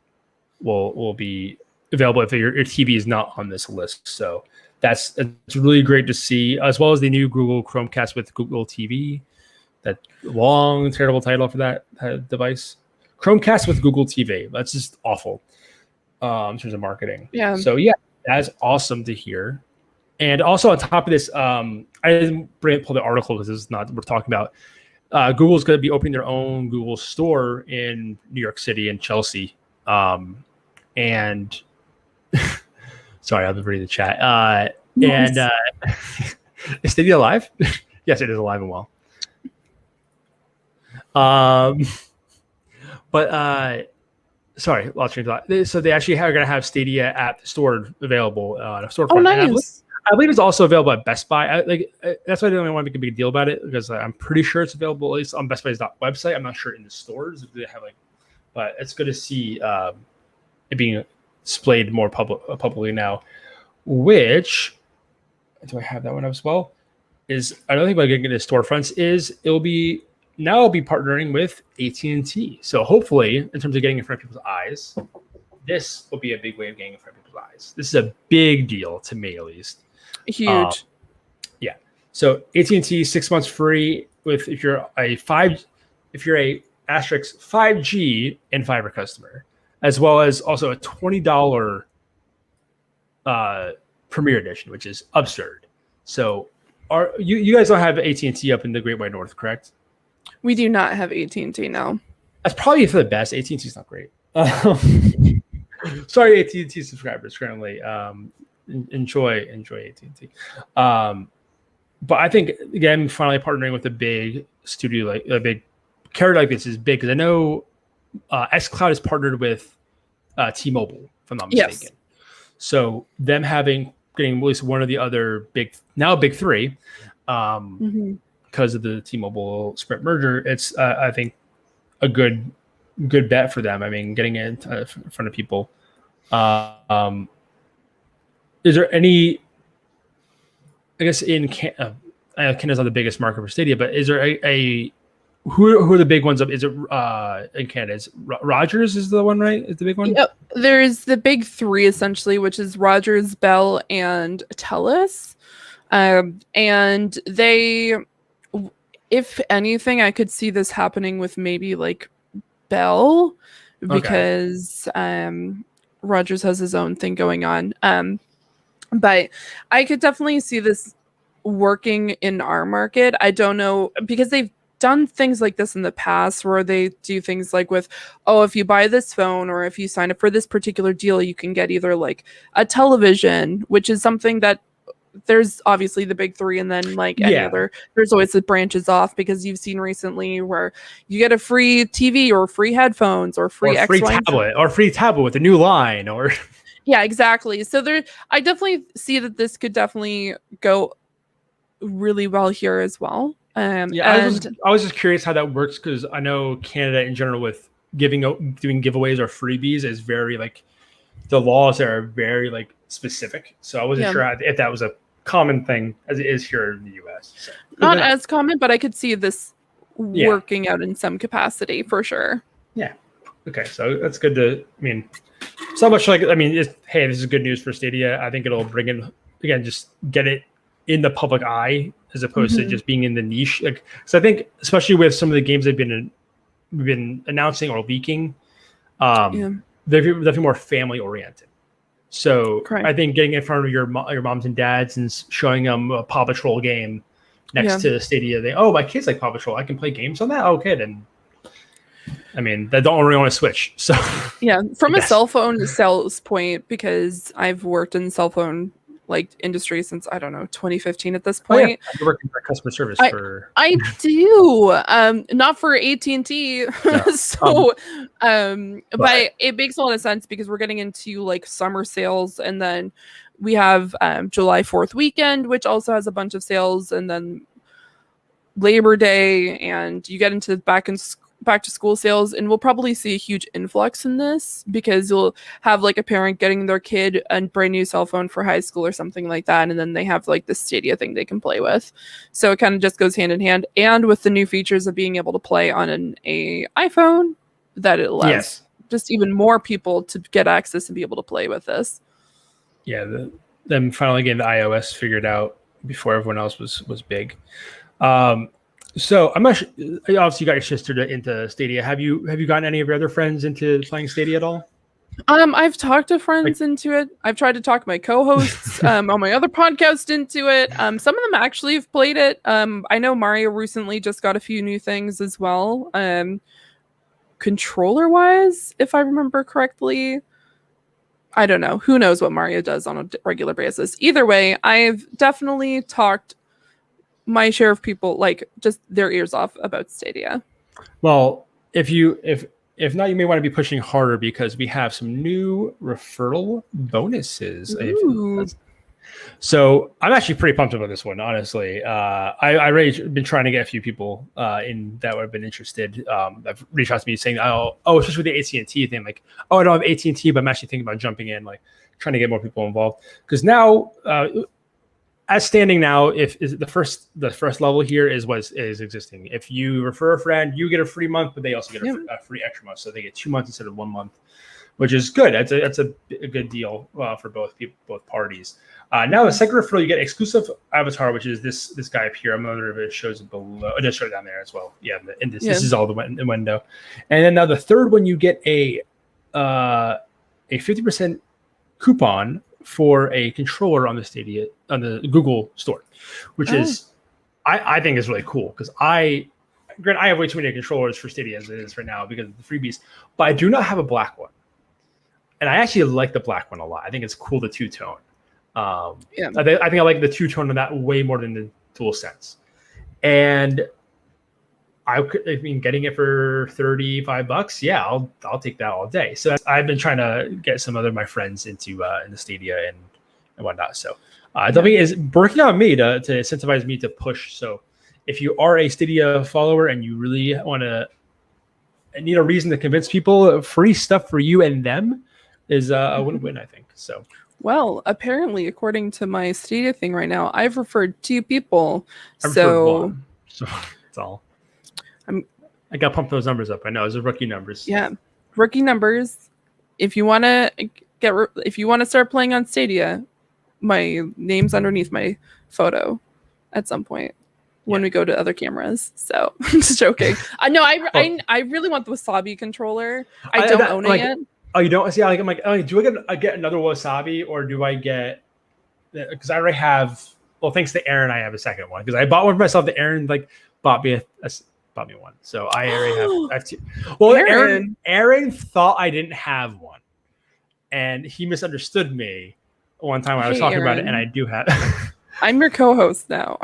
will be available if your TV is not on this list. So it's really great to see, as well as the new Google Chromecast with Google TV. that long, terrible title for that device. Chromecast with Google TV. That's just awful in terms of marketing. Yeah. So yeah, that's awesome to hear. And also on top of this, I didn't pull the article because this is not what we're talking about. Google's going to be opening their own Google store in New York City and Chelsea. And sorry, I'll be reading the chat. Nice. And is Stadia alive? Yes, it is alive and well. But sorry, lost train of thought. So they actually are going to have Stadia app stored available on a storefront. Oh, nice. I believe it's also available at Best Buy. That's why I didn't want to make a big deal about it, because I'm pretty sure it's available at least on Best Buy's website. I'm not sure in the stores if they have but it's good to see it being displayed more publicly now. Which, do I have that one up as well? Is another thing about getting into storefronts is it'll be partnering with AT&T. So hopefully, in terms of getting in front of people's eyes, this will be a big way of getting in front of people's eyes. This is a big deal to me, at least. Huge. Yeah. So AT&T 6 months free if you're a asterisk 5G and fiber customer, as well as also a $20 Premier Edition, which is absurd. So you guys don't have AT&T up in the Great White North, correct? We do not have AT&T now. That's probably for the best. AT&T's not great. Sorry, AT&T subscribers currently. Enjoy AT&T. But I think, again, finally partnering with a big studio, like a big carrier like this is big, because I know xCloud is partnered with T-Mobile, if I'm not mistaken. Yes. So them getting at least one of the other big three, because of the T-Mobile Sprint merger, it's I think a good bet for them. I mean, getting it in front of people. Is there any? I guess in Canada's not the biggest market for Stadia, but is there who are the big ones up? Is it in Canada? Is Rogers is the one, right? Is the big one? Yep. There's the big three essentially, which is Rogers, Bell, and TELUS. And they, if anything, I could see this happening with maybe like Bell, because Rogers has his own thing going on. But I could definitely see this working in our market. I don't know, because they've done things like this in the past, where they do things like with, if you buy this phone or if you sign up for this particular deal, you can get either like a television, which is something that there's obviously the big three, and then like any other, there's always the branches off, because you've seen recently where you get a free TV or free headphones or free tablet with a new line or yeah, exactly. So I definitely see that this could definitely go really well here as well. I was just curious how that works, because I know Canada in general with doing giveaways or freebies is very like, the laws are very like specific. So I wasn't sure if that was a common thing as it is here in the US. So, not as common, but I could see this working out in some capacity for sure. Yeah. Okay. So that's good to, so much like, hey, this is good news for Stadia. I think it'll bring in, again, just get it in the public eye as opposed to just being in the niche. Like, so I think especially with some of the games we've been announcing or leaking, they're definitely more family oriented. So I think getting in front of your moms and dads and showing them a Paw Patrol game next to Stadia, my kids like Paw Patrol, I can play games on that. Okay, then. They don't really want to switch. So from a cell phone sales point, because I've worked in cell phone like industry since 2015 at this point. You're working for customer service I do, not for AT&T. So but it makes a lot of sense, because we're getting into like summer sales, and then we have July 4th weekend, which also has a bunch of sales, and then Labor Day, and you get into back to school sales, and we'll probably see a huge influx in this, because you'll have like a parent getting their kid a brand new cell phone for high school or something like that, and then they have like the Stadia thing they can play with. So it kind of just goes hand in hand, and with the new features of being able to play on an iPhone, that it allows just even more people to get access and be able to play with this. Them finally getting the iOS figured out before everyone else was big. So I'm not sure, obviously you got your sister into Stadia. Have you gotten any of your other friends into playing Stadia at all? I've talked to friends into it. I've tried to talk my co-hosts on my other podcast into it. Some of them actually have played it. I know Mario recently just got a few new things as well. Controller wise, if I remember correctly. I don't know. Who knows what Mario does on a regular basis. Either way, I've definitely talked my share of people, like, just their ears off about Stadia. Well, if not, you may want to be pushing harder because we have some new referral bonuses. So I'm actually pretty pumped about this one, honestly. I really been trying to get a few people in that would have been interested. I've reached out to me saying, especially with the AT&T thing, like, I don't have AT&T, but I'm actually thinking about jumping in, like trying to get more people involved. Because now, as standing now, if is the first level here is what is existing. If you refer a friend, you get a free month, but they also get a free extra month, so they get 2 months instead of 1 month, which is good. That's a good deal for both parties. Now the second referral, you get exclusive avatar, which is this guy up here. I'm wondering if it shows it below. It does show it down there as well. Yeah, this is all the window. And then now the third one, you get a 50% coupon for a controller on the Stadia, on the Google store, which is I think is really cool because I have way too many controllers for Stadia as it is right now because of the freebies, but I do not have a black one, and I actually like the black one a lot. I think it's cool, the two-tone. I think I like the two-tone of that way more than the DualSense, and getting it for $35, yeah, I'll take that all day. So I've been trying to get some other of my friends into the Stadia and whatnot. So definitely is working on me to incentivize me to push. So if you are a Stadia follower and you really need a reason to convince people, free stuff for you and them is a win-win, I think. So. Well, apparently, according to my Stadia thing right now, I've referred 2 people. So that's all. I got to pump those numbers up. I know those are rookie numbers. Yeah, rookie numbers. If you want to start playing on Stadia, my name's underneath my photo at some point when we go to other cameras. So I'm just joking. I really want the Wasabi controller. I don't own it yet. Oh, you don't see? I'm like, do I get another Wasabi or do I get? Because I already have. Well, thanks to Aaron, I have a second one because I bought one for myself. That Aaron bought me one, so I already have 2. Well, Aaron thought I didn't have one, and he misunderstood me one time when I was talking about it, and I do have. I'm your co-host now.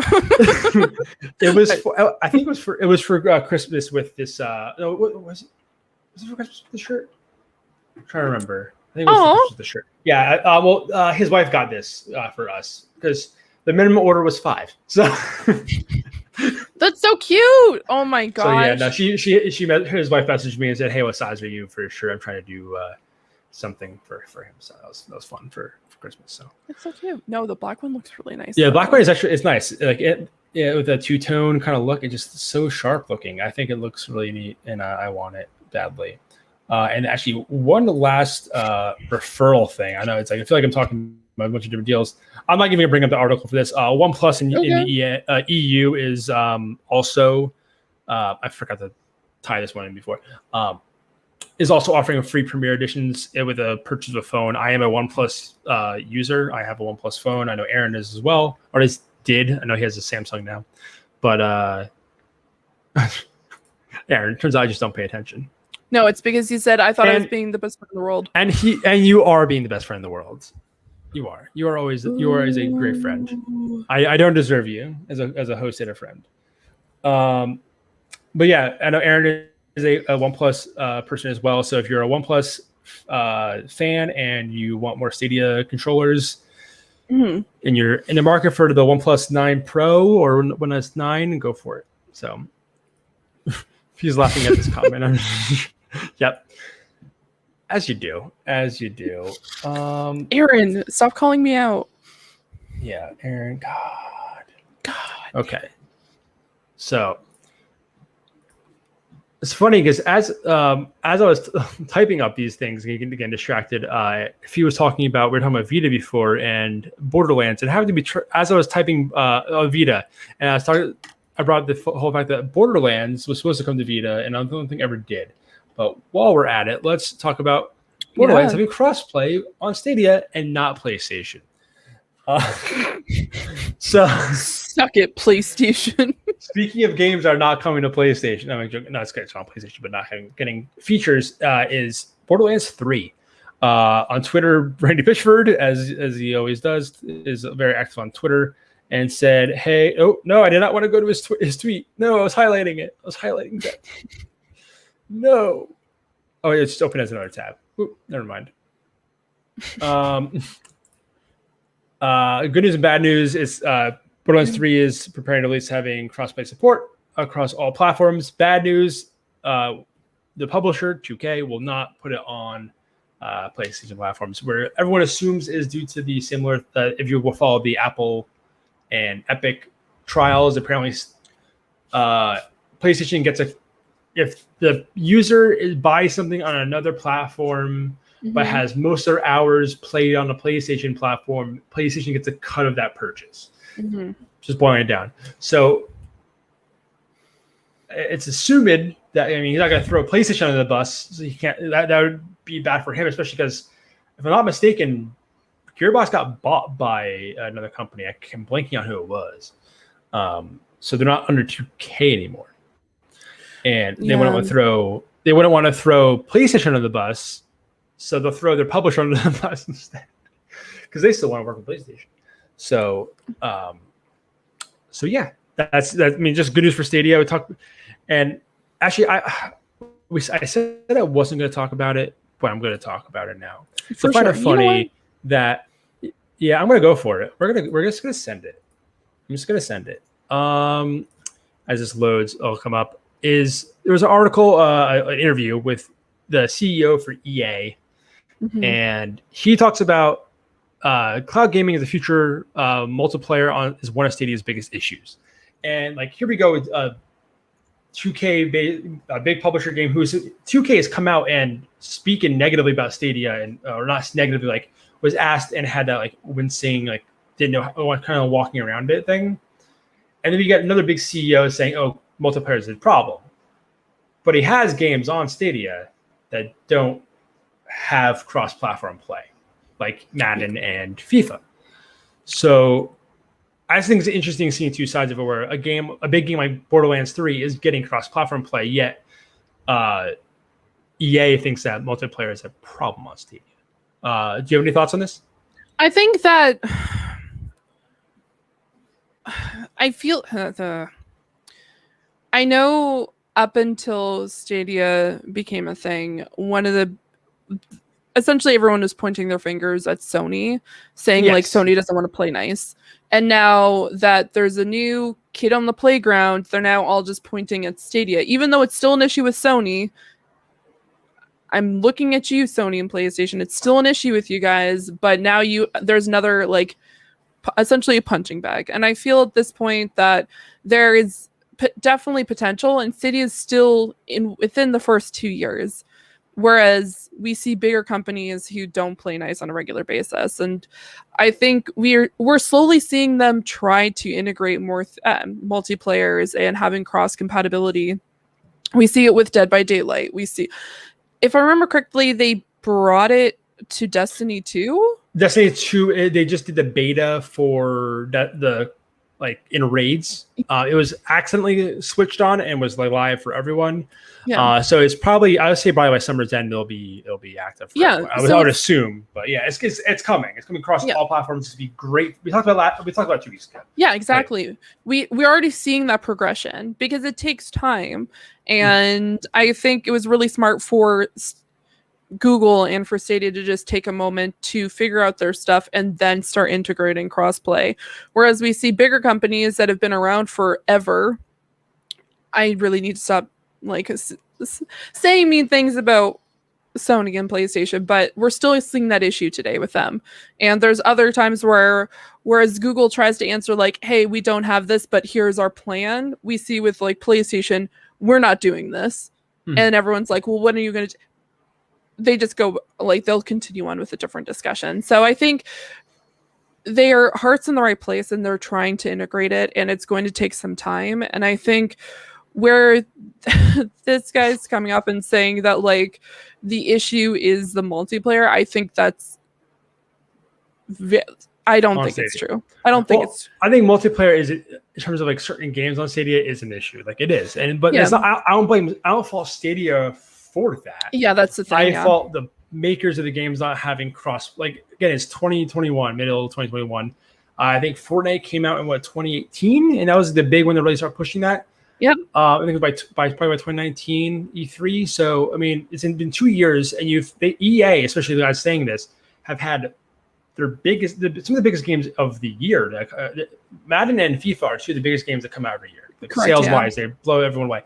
It was it was for Christmas with this. No, was it for Christmas with the shirt? I'm trying to remember. I think it was for Christmas with the shirt. Yeah. His wife got this for us because the minimum order was 5. So. That's so cute. Oh my gosh. So yeah, no, she met his wife messaged me and said, "Hey, what size are you for sure? I'm trying to do something for him." So that was fun for Christmas. So it's so cute. No, the black one looks really nice. Yeah, the black one is actually nice. Like with a two-tone kind of look, it's just so sharp looking. I think it looks really neat, and I want it badly. And actually, one last referral thing. I know it's like I feel like I'm talking about a bunch of different deals. I'm not even going to bring up the article for this. OnePlus in the EU is also, I forgot to tie this one in before, is also offering free Premier editions with a purchase of a phone. I am a OnePlus user. I have a OnePlus phone. I know Aaron is as well, or at did. I know he has a Samsung now. But Aaron, turns out I just don't pay attention. No, it's because you said I thought I was being the best friend in the world. And you are being the best friend in the world. You are. You are always a great friend. I don't deserve you as a host and a friend. But yeah, I know Aaron is a OnePlus person as well. So if you're a OnePlus fan and you want more Stadia controllers, and you're in the market for the OnePlus 9 Pro or when it's 9, go for it. So he's laughing at this comment. Yep. As you do. Aaron, stop calling me out. Yeah, Aaron. God. Okay. So it's funny because as I was typing up these things, getting distracted. He was talking about we were talking about Vita before and Borderlands, and having to be as I was typing Vita, and I I brought the whole fact that Borderlands was supposed to come to Vita, and I don't think ever did. But while we're at it, let's talk about Borderlands having crossplay on Stadia and not PlayStation. So suck it, PlayStation. Speaking of games that are not coming to PlayStation, I mean, no, it's on PlayStation, but not getting features, is Borderlands 3. On Twitter, Randy Pitchford, as he always does, is very active on Twitter, and said, "Hey, oh no, I did not want to go to his tweet. No, I was highlighting it. I was highlighting that. No. Oh, it's just open as another tab. Oop, never mind. Good news and bad news is Borderlands 3 is preparing to release having crossplay support across all platforms. Bad news, the publisher, 2K, will not put it on PlayStation platforms, where everyone assumes is due to the similar, if you will follow the Apple and Epic trials, apparently PlayStation gets if the user buys something on another platform but has most of their hours played on the PlayStation platform, PlayStation gets a cut of that purchase. Just boiling it down. So it's assumed that, I mean, he's not going to throw PlayStation under the bus, so he can't. That would be bad for him, especially because, if I'm not mistaken, Gearbox got bought by another company. I'm blanking on who it was. So they're not under 2K anymore, and they wouldn't want to throw. They wouldn't want to throw PlayStation under the bus, so they'll throw their publisher under the bus instead, because they still want to work with PlayStation. So, yeah, that's that. I mean, just good news for Stadia. We talked, and actually, I said I wasn't going to talk about it, but I'm going to talk about it now. So I find it funny that, yeah, I'm going to go for it. We're just going to send it. I'm just going to send it. As this loads, it'll come up. There was an article, an interview with the CEO for EA, and he talks about cloud gaming is the future. Multiplayer is one of Stadia's biggest issues, and like here we go with 2K, a big publisher game. 2K has come out and speaking negatively about Stadia, and or not negatively, like was asked and had that like wincing, like didn't know how, kind of walking around it thing. And then we got another big CEO saying, "Oh, multiplayer is a problem," but he has games on Stadia that don't have cross-platform play, like Madden and FIFA. So I just think it's interesting seeing two sides of it, where a big game like Borderlands 3 is getting cross-platform play, yet EA thinks that multiplayer is a problem on Stadia. Do you have any thoughts on this? I think that I feel I know up until Stadia became a thing, essentially everyone was pointing their fingers at Sony, saying like Sony doesn't want to play nice. And now that there's a new kid on the playground, they're now all just pointing at Stadia, even though it's still an issue with Sony. I'm looking at you, Sony and PlayStation. It's still an issue with you guys, but now there's another like essentially a punching bag. And I feel at this point that there is definitely potential, and Stadia is still within the first 2 years. Whereas we see bigger companies who don't play nice on a regular basis, and I think we're slowly seeing them try to integrate more multiplayers and having cross compatibility. We see it with Dead by Daylight. We see, if I remember correctly, they brought it to Destiny 2. Destiny 2, they just did the beta for the like in raids. It was accidentally switched on and was like live for everyone. Yeah. So it's probably, I would say probably by summer's end it'll be active. I would assume, but yeah, it's coming. It's coming across all platforms. It's be great. We talked about 2 weeks ago. Yeah, exactly. Right. We're already seeing that progression because it takes time, and I think it was really smart for Google and for Stadia to just take a moment to figure out their stuff and then start integrating crossplay. Whereas we see bigger companies that have been around forever. I really need to stop like saying mean things about Sony and PlayStation, but we're still seeing that issue today with them. And there's other times whereas Google tries to answer like, "Hey, we don't have this, but here's our plan." We see with like PlayStation, "We're not doing this." And everyone's like, "Well, when are you going to they just go like they'll continue on with a different discussion." So I think their heart's in the right place and they're trying to integrate it, and it's going to take some time. And I think where this guy's coming up and saying that like the issue is the multiplayer, I think that's I don't think it's true. I don't think it's. I think multiplayer is, in terms of like certain games on Stadia, is an issue. Like it is, but it's not. I don't fault Stadia for that. Yeah, that's the thing. I fault the makers of the games not having cross. Like again, it's 2021, middle of 2021. I think Fortnite came out in 2018, and that was the big one that really started pushing that. Yep. I think it was probably by 2019 E3. So I mean, it's been 2 years, and EA, especially the guys saying this, have had their some of the biggest games of the year. Like, Madden and FIFA are two of the biggest games that come out every year. Like, sales-wise, they blow everyone away.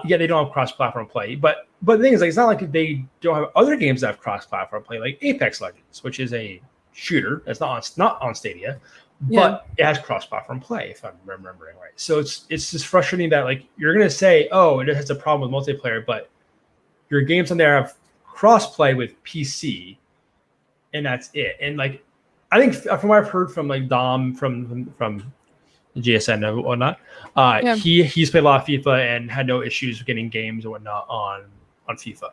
Yeah, they don't have cross-platform play, but the thing is, like, it's not like they don't have other games that have cross-platform play, like Apex Legends, which is a shooter that's not on Stadia, but it has cross-platform play, if I'm remembering right. So it's just frustrating that like you're gonna say, oh, it has a problem with multiplayer, but your games on there have cross-play with PC. And that's it. And like, I think from what I've heard from like Dom from GSN and whatnot, he's played a lot of FIFA and had no issues with getting games and whatnot on FIFA.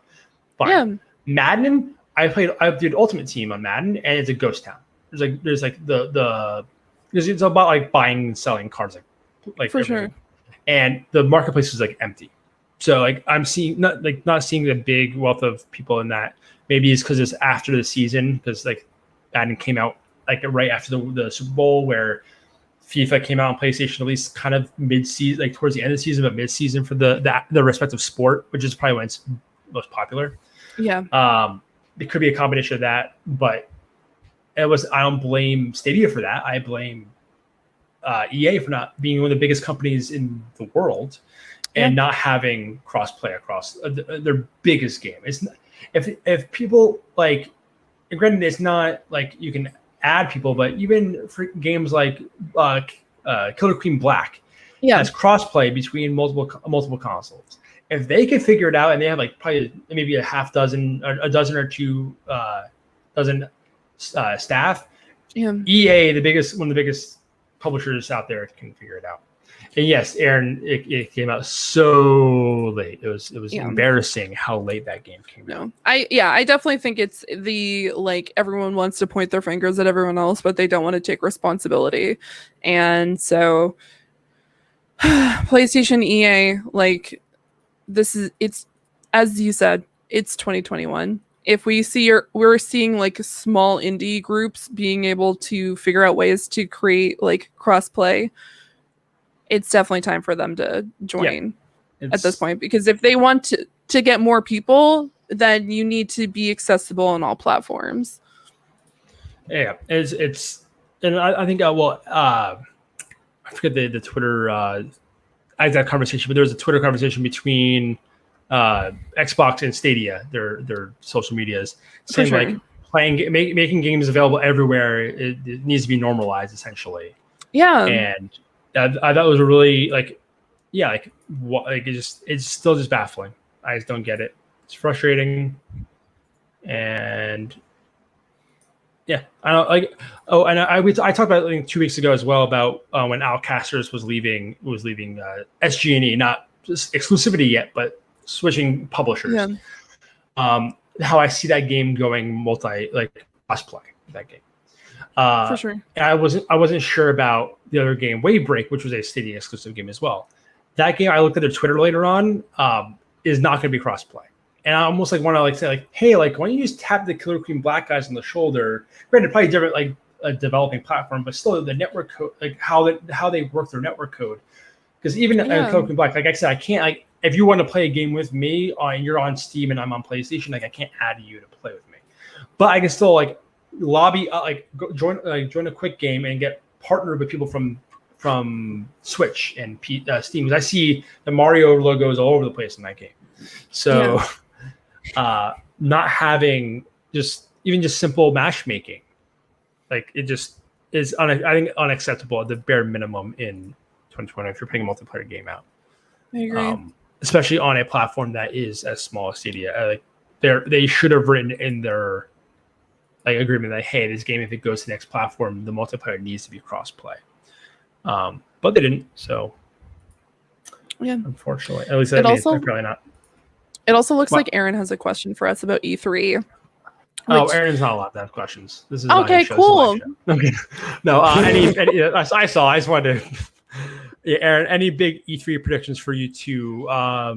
But Madden, I did Ultimate Team on Madden, and it's a ghost town. There's because it's about like buying and selling cards, like for sure. And the marketplace is like empty. So like I'm not seeing the big wealth of people in that. Maybe it's because it's after the season, because like Madden came out like right after the Super Bowl, where FIFA came out on PlayStation at least kind of mid-season, like towards the end of the season, but mid-season for the respective sport, which is probably when it's most popular. Yeah. It could be a combination of that, but I don't blame Stadia for that. I blame EA for not being one of the biggest companies in the world and not having cross-play across their biggest game. It's not, if people like, and granted, it's not like you can add people, but even for games like Killer Queen Black has crossplay between multiple consoles. If they can figure it out, and they have like probably maybe a dozen or two dozen staff, EA, one of the biggest publishers out there, can figure it out. And yes, Aaron, it came out so late. It was embarrassing how late that game came out. I definitely think it's the like everyone wants to point their fingers at everyone else, but they don't want to take responsibility. And so PlayStation, EA, like it's as you said, it's 2021. If we're seeing like small indie groups being able to figure out ways to create like crossplay, it's definitely time for them to join at this point, because if they want to get more people, then you need to be accessible on all platforms. Yeah, it's and I think I forget the Twitter I had that conversation, but there was a Twitter conversation between Xbox and Stadia, their social medias, saying like making games available everywhere, it needs to be normalized essentially. Yeah, and I thought it was a really it's still just baffling. I just don't get it. It's frustrating, and I don't like. Oh, and I talked about it 2 weeks ago as well about when Al Casters was leaving SG&E, not just exclusivity yet, but switching publishers. Yeah. How I see that game going cross-play, that game. For sure. And I wasn't sure about the other game, Wavebreak, which was a Stadia exclusive game as well. That game, I looked at their Twitter later on, is not going to be crossplay. And I almost like want to say like, hey, like why don't you just tap the Killer Queen Black guys on the shoulder? Granted, probably different like a developing platform, but still the network code, like how they work their network code. Because even Killer Queen Black, like I said, I can't like if you want to play a game with me and you're on Steam and I'm on PlayStation, like I can't add you to play with me, but I can still like lobby join a quick game and get partnered with people from Switch and Steam, because I see the Mario logos all over the place in that game. So not having just simple matchmaking, like it just is I think unacceptable at the bare minimum in 2020 if you're putting a multiplayer game out. I agree. Especially on a platform that is as small as Stadia. Like they should have written in their agreement that, hey, this game, if it goes to the next platform, the multiplayer needs to be cross-play. But they didn't, so yeah, unfortunately, at least probably not. It also looks like Aaron has a question for us about E3. Aaron's not allowed to have questions. This is okay, cool. Okay, no, I saw. I just wanted to. Yeah, Aaron, any big E3 predictions for you too? I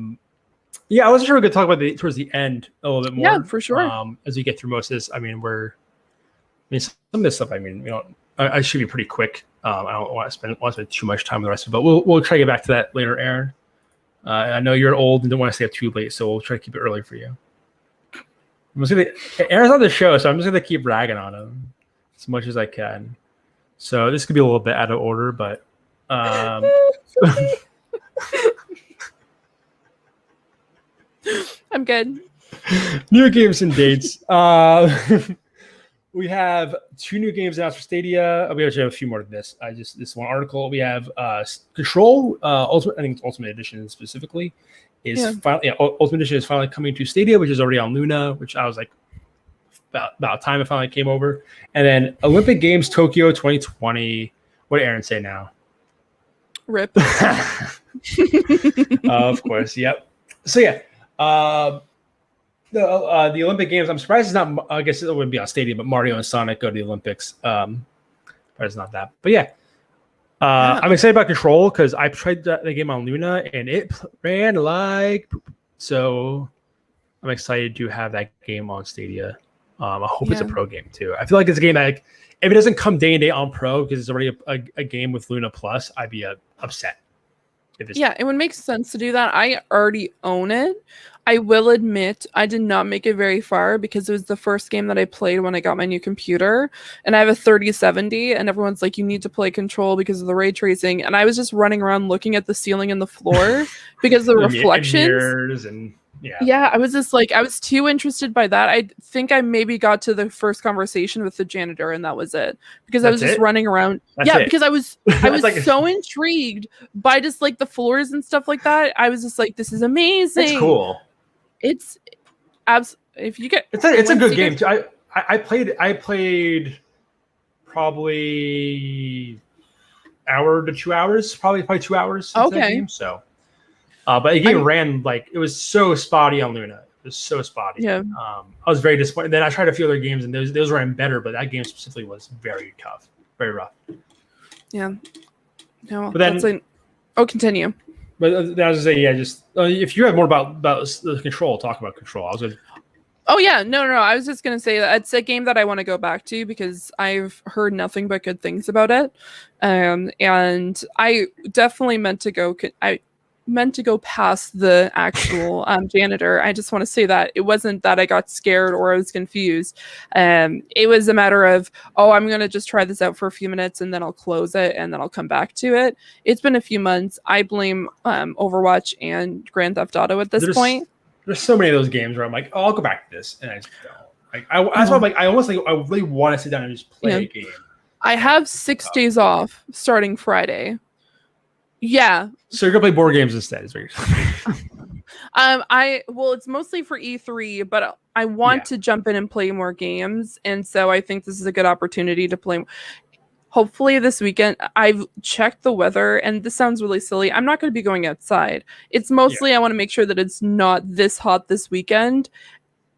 wasn't sure we could talk about towards the end a little bit more. Yeah, for sure. As we get through most of this, some of this stuff. I should be pretty quick. I don't want to spend too much time on the rest of it, but we'll try to get back to that later, Aaron. I know you're old and don't want to stay up too late, so we'll try to keep it early for you. Aaron's on the show, so I'm just gonna keep ragging on him as much as I can. So this could be a little bit out of order, but I'm good. New games and dates. We have 2 new games announced for Stadia. We actually have a few more than this. This one article. We have Control Ultimate. I think it's Ultimate Edition specifically. Ultimate Edition is finally coming to Stadia, which is already on Luna. Which I was like, about time it finally came over. And then Olympic Games Tokyo 2020. What did Aaron say now? RIP. Of course. Yep. So yeah. The Olympic Games, I'm surprised it's not. I guess it wouldn't be on Stadia, but Mario and Sonic go to the Olympics. But it's not that. But yeah, I'm excited about Control because I tried the game on Luna and it ran like poop. So I'm excited to have that game on Stadia. I hope it's a pro game too. I feel like it's a game that, if it doesn't come day and day on pro because it's already a game with Luna Plus, I'd be upset. It would make sense to do that. I already own it. I will admit I did not make it very far because it was the first game that I played when I got my new computer, and I have a 3070, and everyone's like, you need to play Control because of the ray tracing, and I was just running around looking at the ceiling and the floor because the reflections. I was just like, I was too interested by that. I think I maybe got to the first conversation with the janitor, and that was it because I was just running around. Because I was like, so intrigued by just like the floors and stuff like that. I was just like, this is amazing. It's cool. It's if you get it's a good game too. I played probably hour to 2 hours, probably 2 hours. That game, so. But the game ran like it was so spotty on Luna. It was so spotty. Yeah. I was very disappointed. Then I tried a few other games and those ran better, but that game specifically was very tough, very rough. Yeah. No. But then, continue. But I was gonna say, just if you have more about the Control, talk about Control. I was gonna. Oh yeah, no. I was just gonna say that it's a game that I want to go back to because I've heard nothing but good things about it, and I definitely meant to go past the actual janitor. I just want to say that it wasn't that I got scared or I was confused. It was a matter of, I'm going to just try this out for a few minutes and then I'll close it and then I'll come back to it. It's been a few months. I blame Overwatch and Grand Theft Auto at this point. There's so many of those games where I'm like, I'll go back to this. And I just don't. That's why I'm like, I really want to sit down and just play a game. I have 6 days off starting Friday. Yeah. So you're gonna play board games instead, is what you're saying. It's mostly for E3, but I want to jump in and play more games, and so I think this is a good opportunity to play. Hopefully this weekend. I've checked the weather, and this sounds really silly. I'm not going to be going outside. It's mostly I want to make sure that it's not this hot this weekend.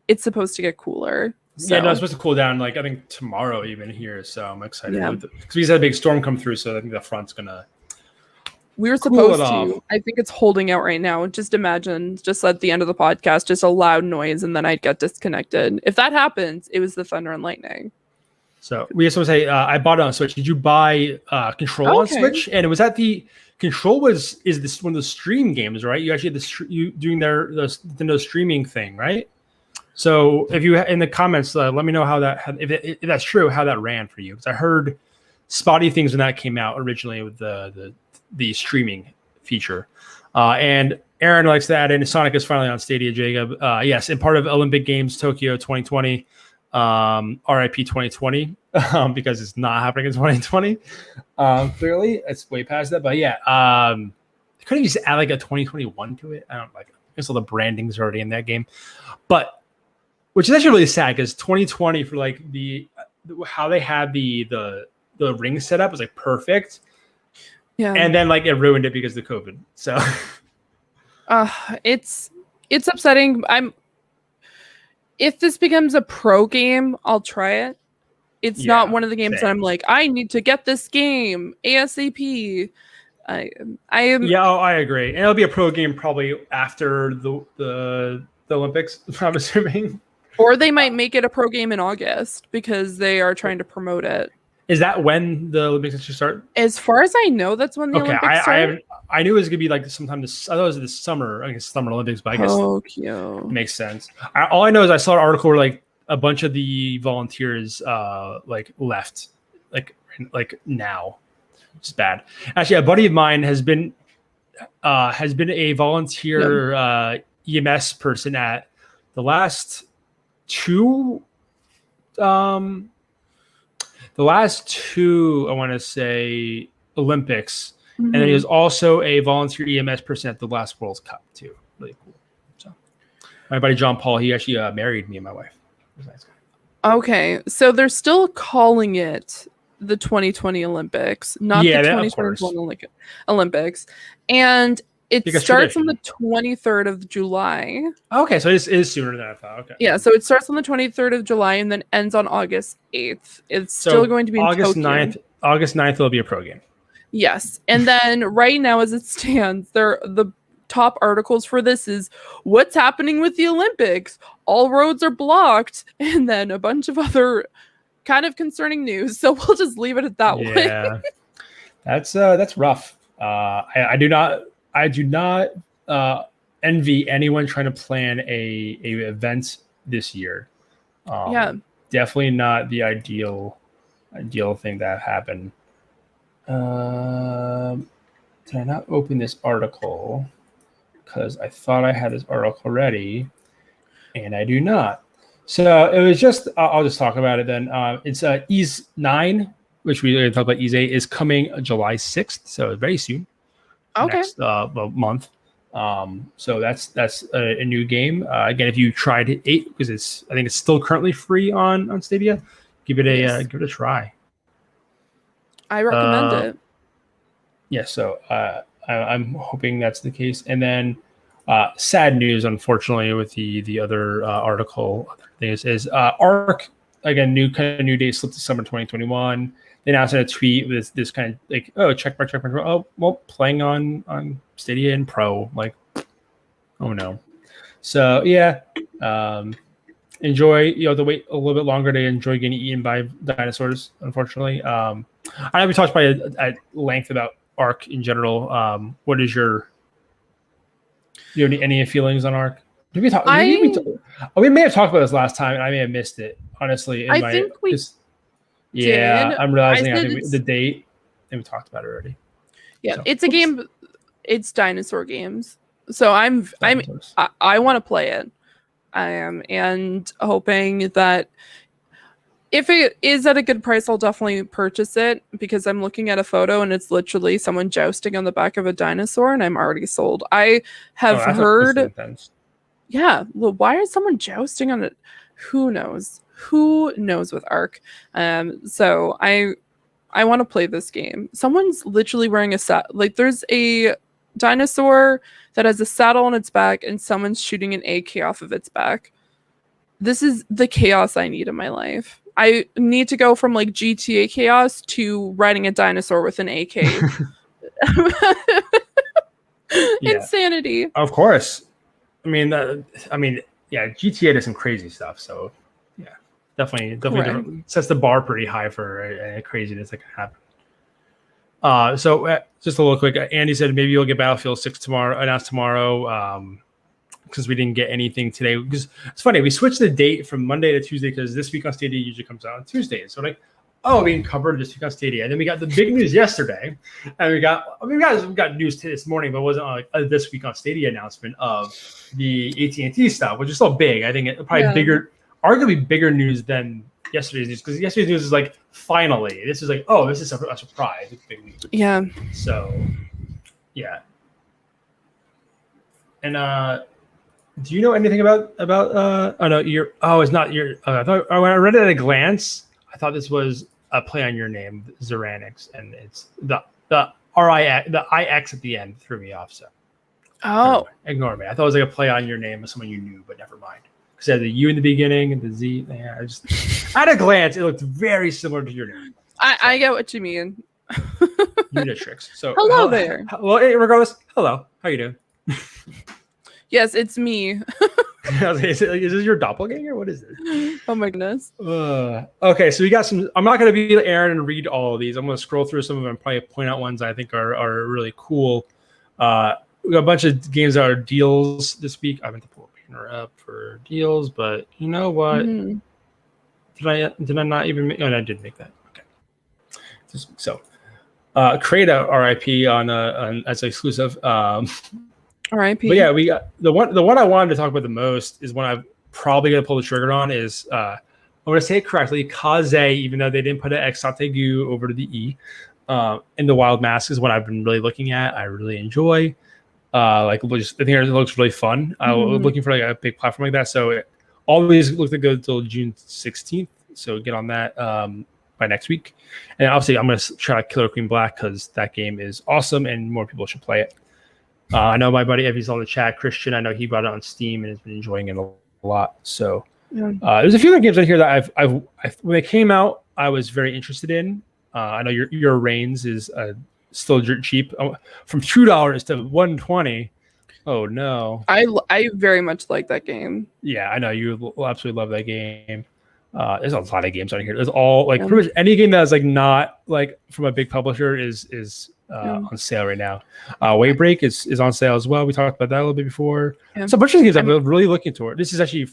It's supposed to get cooler. So. Yeah, no, it's supposed to cool down. Like I think tomorrow even here, so I'm excited because we just had a big storm come through, so I think the front's gonna. We were supposed to. I think it's holding out right now. Just imagine, just at the end of the podcast, just a loud noise, and then I'd get disconnected. If that happens, it was the thunder and lightning. So we just want to say, I bought it on Switch. Did you buy Control on Switch? And it was at the Control is this one of the stream games, right? You actually had you doing the Nintendo streaming thing, right? So if you in the comments, let me know how that if that's true, how that ran for you. Because I heard spotty things when that came out originally with the streaming feature. And Aaron likes to add in Sonic is finally on Stadia, Jacob. Yes, and part of Olympic Games Tokyo 2020, RIP 2020, because it's not happening in 2020. Clearly, it's way past that. But couldn't you just add like a 2021 to it? I don't like. I guess all the branding's already in that game. But which is actually really sad because 2020 for like how they had the ring set up was like perfect. Yeah. And then like it ruined it because of the COVID. So it's upsetting. If this becomes a pro game, I'll try it. It's not one of the games that I'm like, I need to get this game ASAP. I am. Yeah, I agree. And it'll be a pro game probably after the Olympics, I'm assuming. Or they might make it a pro game in August because they are trying to promote it. Is that when the Olympics actually start? As far as I know, that's when the Olympics start. I knew it was gonna be like sometime this. I thought it was this summer. I guess Summer Olympics, but I guess Tokyo. Makes sense. All I know is I saw an article where like a bunch of the volunteers like left like now. It's bad. Actually, a buddy of mine has been a volunteer EMS person at the last two I want to say Olympics, and then he was also a volunteer EMS person at the last World Cup too. Really cool. So my buddy John Paul, he actually married me and my wife. He was a nice guy. Okay, so they're still calling it the 2020 Olympics, not the 2021 Olympics, and it starts on the 23rd of July. Okay, so it is sooner than I thought. Okay. Yeah, so it starts on the 23rd of July and then ends on August 8th. It's still going to be August in Tokyo. 9th. August 9th will be a pro game. Yes, and then right now as it stands, the top articles for this is what's happening with the Olympics. All roads are blocked, and then a bunch of other kind of concerning news. So we'll just leave it at that way. Yeah, that's rough. I do not envy anyone trying to plan a event this year. Definitely not the ideal thing that happened. Did I not open this article? Because I thought I had this article ready, and I do not. So it was just, I'll just talk about it then. It's Ease 9, which we talked about. Ease 8 is coming July 6th, so very soon. Okay. Next month. So that's a new game. Again, if you tried 8, because I think it's still currently free on Stadia, give it a try. I recommend it. Yeah, so I'm hoping that's the case. And then sad news, unfortunately, with the other article. Other things is Arc, again, new date slipped to summer 2021. They announced in a tweet with this kind of like, oh, check mark. Oh, well, playing on Stadia and Pro. Like, oh no. So yeah, enjoy. You have to wait a little bit longer to enjoy getting eaten by dinosaurs. Unfortunately, I know we talked about at length about Arc in general. What is your any feelings on Arc? Did we talk? We may have talked about this last time, and I may have missed it. Honestly, I think we. Yeah, I'm realizing I think the date, and we talked about it already. Yeah, so, it's a game. It's dinosaur games, so I want to play it. I am, and hoping that if it is at a good price, I'll definitely purchase it because I'm looking at a photo and it's literally someone jousting on the back of a dinosaur, and I'm already sold. I have heard. Yeah, well, why is someone jousting on it? Who knows? Who knows with Arc? So I want to play this game. Someone's literally wearing a like there's a dinosaur that has a saddle on its back and someone's shooting an AK off of its back. This is the chaos I need in my life. I need to go from like GTA chaos to riding a dinosaur with an AK. Insanity. Of course. I mean, yeah, GTA does some crazy stuff. So yeah, definitely sets the bar pretty high for craziness that can happen. So just a little quick, Andy said maybe you'll get Battlefield 6 announced tomorrow. Because we didn't get anything today. Because it's funny, we switched the date from Monday to Tuesday because this week on Stadia usually comes out on Tuesdays. So like, oh, we covered this week on Stadia, and then we got the big news yesterday, and we got news this morning, but it wasn't like this week on Stadia announcement of the AT&T stuff, which is still big. I think it probably bigger, arguably bigger news than yesterday's news, because yesterday's news is like finally. This is like, oh, this is a surprise. It's big news. Yeah. So, yeah, and Do you know anything about oh no, it's not your I thought when I read it at a glance, I thought this was a play on your name, Zeranix, and it's the IX at the end threw me off, so ignore me. I thought it was like a play on your name of someone you knew, but never mind. Because it had the U in the beginning and the Z. Yeah, at a glance, it looked very similar to your name. I get what you mean. Unitrix. So hello there. Well, regardless, hello. How you doing? Yes, it's me. Is this your doppelganger? What is this? Oh my goodness. Okay, so we got some. I'm not going to be Aaron and read all of these. I'm going to scroll through some of them and probably point out ones I think are really cool. We got a bunch of games that are deals this week. I meant to pull Banner up for deals, but you know what? Mm-hmm. Did I not even make? Oh, no, I did make that. Okay. So, Crata RIP on as an exclusive. RIP. But yeah, we got the one I wanted to talk about the most is one I'm probably gonna pull the trigger on is I'm gonna say it correctly, Kaze, even though they didn't put an Exategu over to the E. And the Wild Mask is what I've been really looking at. I really enjoy. I think it looks really fun. I'm looking for like a big platform like that. So all these look to go until June 16th. So get on that by next week. And obviously I'm gonna try Killer Queen Black because that game is awesome and more people should play it. I know my buddy Evie's on the chat, Christian. I know he bought it on Steam and has been enjoying it a lot. So there's a few other games in here that I've when they came out, I was very interested in. I know your Reigns is still cheap, from $2 to $120. Oh no! I very much like that game. Yeah, I know you absolutely love that game. There's a lot of games on here. There's all like pretty much any game that is like not like from a big publisher is on sale right now. Waybreak is on sale as well. We talked about that a little bit before. So a bunch of games I'm really looking toward. This is actually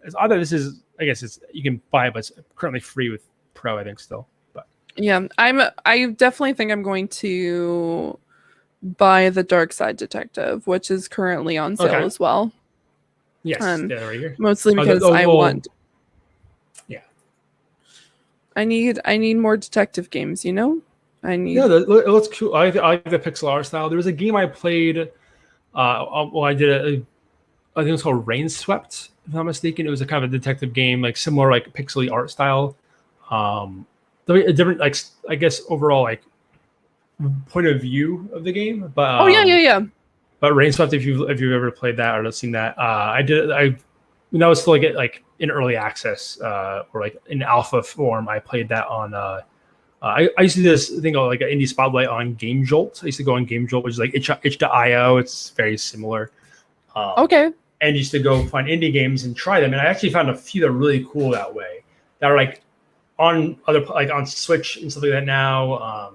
it's odd that this is, I guess it's you can buy it, but it's currently free with Pro, I think still. But yeah, I definitely think I'm going to buy the Dark Side Detective, which is currently on sale as well. Yes, right here. Mostly because I want. Yeah. I need more detective games, you know? Yeah, it looks cool. I like the pixel art style. There was a game I played. I did I think it was called Rain Swept, if I'm not mistaken. It was a kind of a detective game, like similar like pixely art style. A different, like I guess overall like point of view of the game. But yeah. But Rain Swept, if you've ever played that or seen that, when that was still like in early access or like in alpha form, I played that on. I used to do this thing called like an indie spotlight on Game Jolt. I used to go on Game Jolt, which is like itch.io. It's very similar. And used to go find indie games and try them. And I actually found a few that are really cool that way. That are like on other like on Switch and stuff like that now.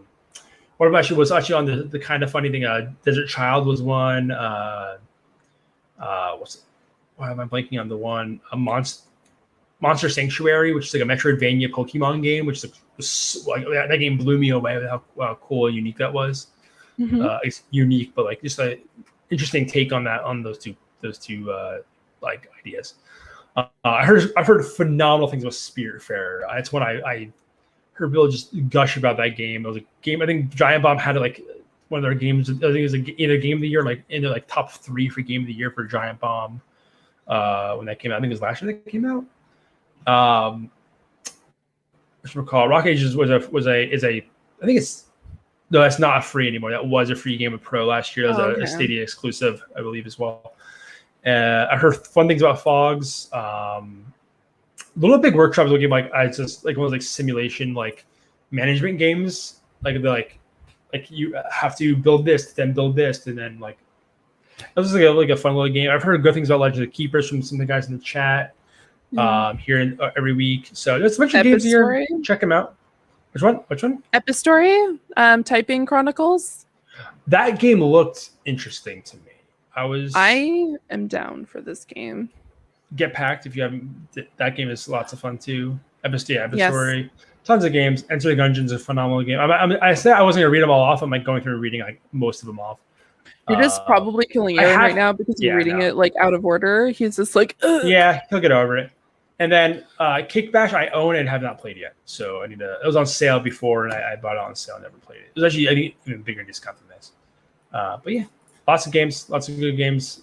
One of them actually was on the kind of funny thing. Desert Child was one. Why am I blanking on the one? Monster Sanctuary, which is like a Metroidvania Pokemon game, which was like that game blew me away with how cool and unique that was. It's unique, but like just an interesting take on those two like ideas. I've heard phenomenal things about Spiritfarer. It's when I heard Bill just gush about that game. It was a game. I think Giant Bomb had like one of their games. I think it was either game of the year, like into like top 3 for game of the year for Giant Bomb when that came out. I think it was last year that came out. I recall Rock Age is I think it's no, that's not free anymore. That was a free game with Pro last year. That was a Stadia exclusive, I believe, as well. I heard fun things about Fogs. Little Big Workshop is a game it's just like one of those like simulation like management games. Like like you have to build this, then build this, and then like it was just like a fun little game. I've heard good things about Legend of Keepers from some of the guys in the chat. Here every week. So there's a bunch of games here. Check them out. Which one? Epistory, Typing Chronicles. That game looked interesting to me. I am down for this game. Get Packed if you haven't. That game is lots of fun too. Epistory. Yes. Tons of games. Enter the Gungeon's a phenomenal game. I said I wasn't gonna read them all off. I'm like going through and reading like most of them off. You're just probably killing Aaron right now because you're reading it like out of order. He's just like, ugh. Yeah, he'll get over it. And then Kick Bash I own and have not played yet. So I need to. It was on sale before, and I bought it on sale and never played it. It was actually I think even bigger discount than this. But yeah, lots of games, lots of good games.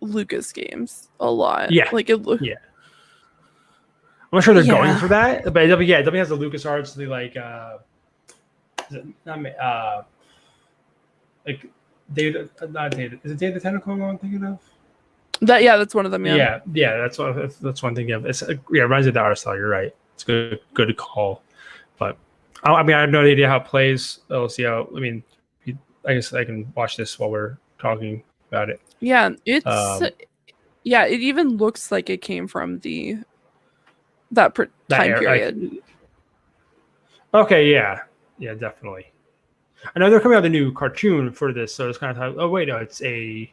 Lucas games a lot. Yeah, like yeah. I'm not sure they're going for that, but it definitely has the LucasArts, the like like David, not David. Is it David the Tentacle I'm thinking of? That's one of them. Yeah, that's one thing. It's it reminds me of the art style. You're right. It's good call. But I mean, I have no idea how it plays. We'll see how. I mean, I guess I can watch this while we're talking about it. Yeah, it's it even looks like it came from that time period. Okay, yeah, definitely. I know they're coming out with a new cartoon for this, so it's kind of oh wait, no, it's a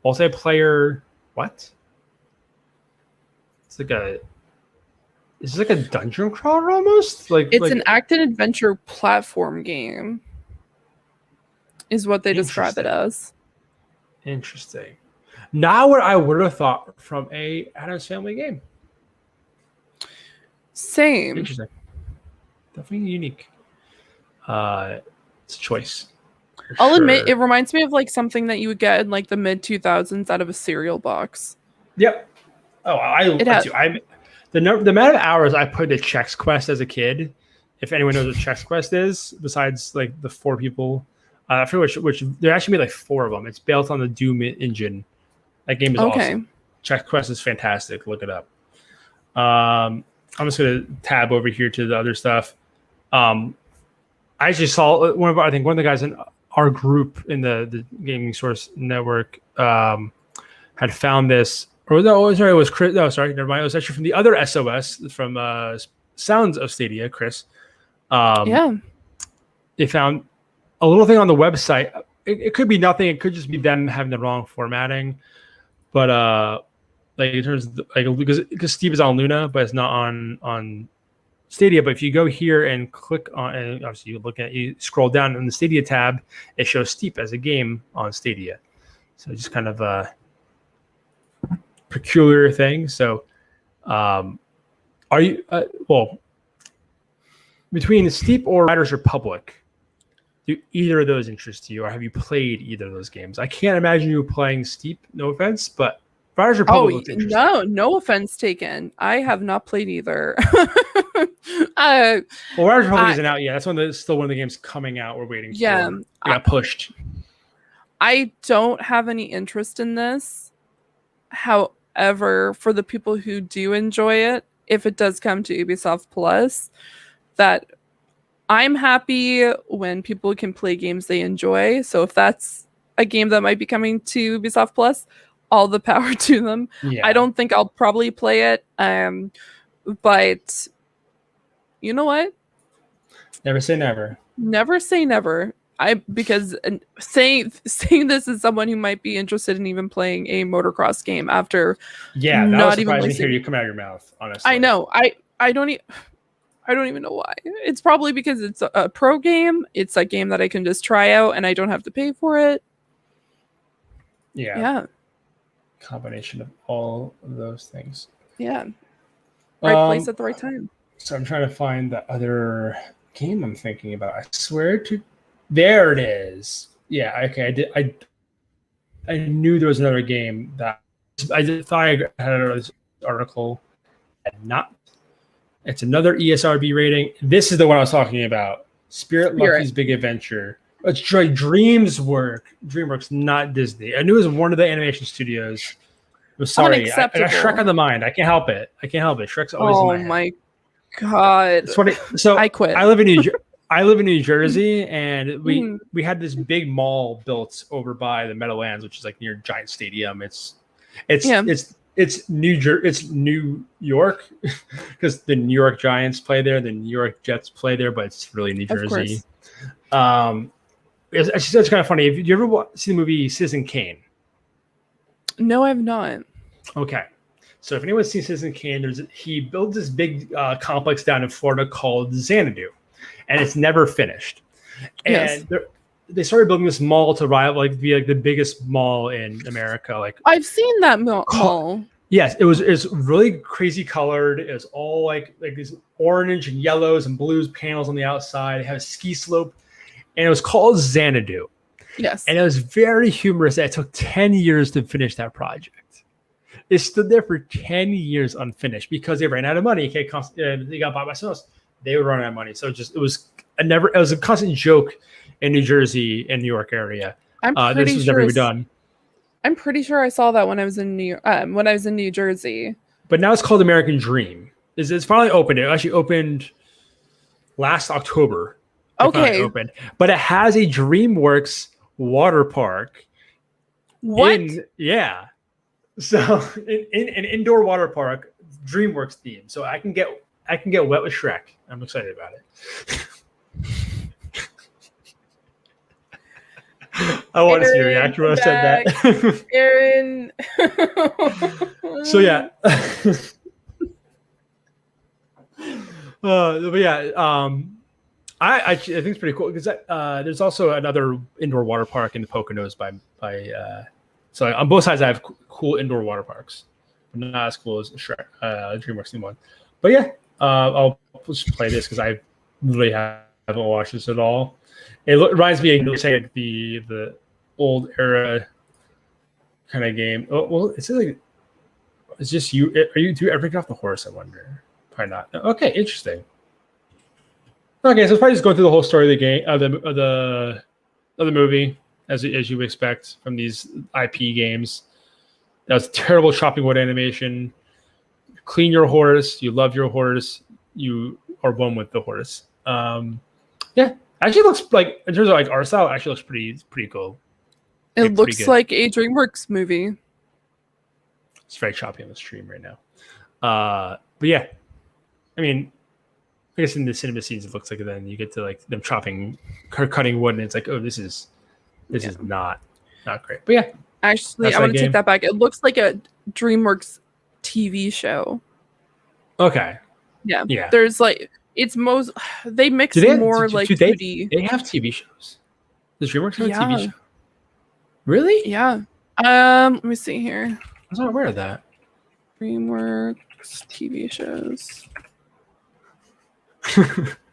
multiplayer. What? It's like a dungeon crawler almost. It's an action adventure platform game, is what they describe it as. Interesting. Not what I would have thought from a Addams Family game. Same. Interesting. Definitely unique. It's a choice. I'll admit, it reminds me of like something that you would get in like the mid 2000s out of a cereal box. Yep. Oh, the amount of hours I put into Chex Quest as a kid. If anyone knows what Chex Quest is, besides like the 4 people, I forget which there actually made like 4 of them. It's built on the Doom engine. That game is awesome. Chex Quest is fantastic. Look it up. I'm just gonna tab over here to the other stuff. I actually saw one of the guys in our group in the Gaming Source Network had found this. Or no, sorry, it was Chris. No, sorry, never mind. It was actually from the other SOS from Sounds of Stadia, Chris. They found a little thing on the website. It could be nothing. It could just be them having the wrong formatting. But like in terms of because Steve is on Luna, but it's not on Stadia. But if you go here and click on, and obviously you scroll down in the Stadia tab, it shows Steep as a game on Stadia. So just kind of a peculiar thing. So, are you between Steep or Riders Republic? Do either of those interest you, or have you played either of those games? I can't imagine you playing Steep. No offense, but Riders Republic looks interesting. No offense taken. I have not played either. Riders Republic isn't out yet. That's still one of the games coming out. We're waiting for. Yeah, it got pushed. I don't have any interest in this. However, for the people who do enjoy it, if it does come to Ubisoft Plus, that I'm happy when people can play games they enjoy. So if that's a game that might be coming to Ubisoft Plus, all the power to them. Yeah. I don't think I'll probably play it. But you know what? Never say never. Never say never. Because saying this as someone who might be interested in even playing a motocross game after that was surprising to hear you come out of your mouth, honestly. I know. I don't even know why. It's probably because it's a pro game. It's a game that I can just try out and I don't have to pay for it. Yeah. Combination of all of those things. Yeah. Right place at the right time. So I'm trying to find the other game I'm thinking about. I swear to... There it is. Yeah, okay. I knew there was another game that... I thought I had this article and not... It's another ESRB rating. This is the one I was talking about. Spirit Lucky's Big Adventure. It's DreamWorks, not Disney. I knew it was one of the animation studios. I'm sorry. I got Shrek on the mind. I can't help it. Shrek's always in my head. Oh my god. It's funny. So I quit. I live in New Jersey, and we had this big mall built over by the Meadowlands, which is like near Giant Stadium. It's New York because the New York Giants play there, the New York Jets play there, but it's really New Jersey. It's kind of funny. Have you ever seen the movie Citizen Kane? No, I have not. Okay. So if anyone's seen Citizen Kane, he built this big complex down in Florida called Xanadu, and it's never finished. And they started building this mall to rival, be like the biggest mall in America. Like I've seen that mall. Yes, it's really crazy colored. It was all like these orange and yellows and blues panels on the outside. It had a ski slope, and it was called Xanadu. Yes. And it was very humorous that it took 10 years to finish that project. It stood there for 10 years unfinished because they ran out of money. They got bought by someone else. They would run out of money. So it was a constant joke in New Jersey and New York area. This was never done. I'm pretty sure I saw that when I was in New Jersey. But now it's called American Dream. It's finally opened. It actually opened last October. Okay. Opened. But it has a DreamWorks water park. What? So in an indoor water park, DreamWorks theme. So I can get wet with Shrek. I'm excited about it. I want to see your reaction when I said that. Aaron. So yeah. But yeah, I think it's pretty cool because there's also another indoor water park in the Poconos so on both sides I have cool indoor water parks, but not as cool as Shrek, DreamWorks theme one. But yeah, I'll just play this because I really haven't watched this at all. It reminds me of the old era kind of game. Oh well, it's just you. Do you ever get off the horse? I wonder. Probably not. Okay, interesting. Okay, so it's probably just going through the whole story of the game, of the movie, as you would expect from these IP games. That was terrible chopping wood animation. Clean your horse. You love your horse. You are one with the horse. Yeah, actually looks like in terms of like art style, actually looks pretty cool. It looks like a DreamWorks movie. It's very choppy on the stream right now. But yeah, I mean, I guess in the cinema scenes, it looks like then you get to like them cutting wood, and it's like, oh, this is not great. But yeah, actually, I want to take that back. It looks like a DreamWorks TV show. Okay. Yeah. There's like they mix more like 2D. They have TV shows. Does DreamWorks have a TV show? Really? Yeah. Let me see here. I was not aware of that. DreamWorks TV shows.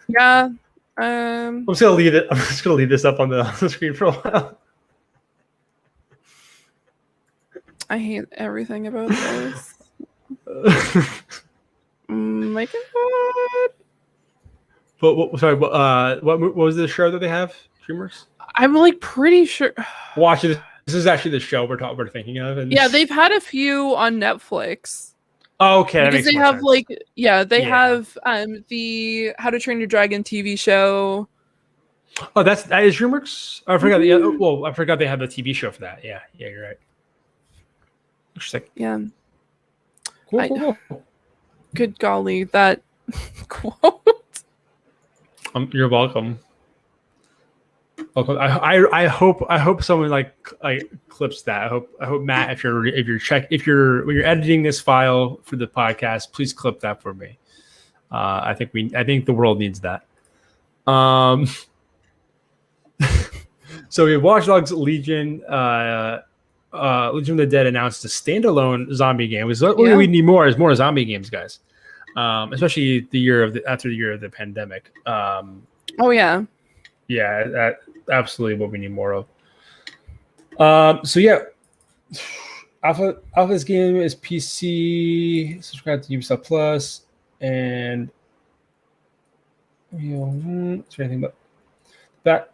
Yeah. I'm just gonna leave it. I'm just gonna leave this up on the screen for a while. I hate everything about this. My God. But what was the show that they have? DreamWorks? I'm like pretty sure. Watch it. This is actually the show we're thinking of. And yeah, they've had a few on Netflix. Oh, okay, because they have sense. Have the How to Train Your Dragon TV show. Oh, that is DreamWorks. I forgot. Mm-hmm. I forgot they have the TV show for that. Yeah, you're right. Interesting. Yeah. Cool. Good golly, that quote. You're welcome. I hope someone like clips that. I hope Matt, if you're when you're editing this file for the podcast, please clip that for me. I think the world needs that. So we have Watch Dogs Legion. Legion of the Dead announced a standalone zombie game. What we need more is more zombie games, guys. Especially after the year of the pandemic. Oh yeah. Yeah, that absolutely what we need more of. So yeah, Alpha's game is PC. Subscribe to Ubisoft Plus, and is there anything but that?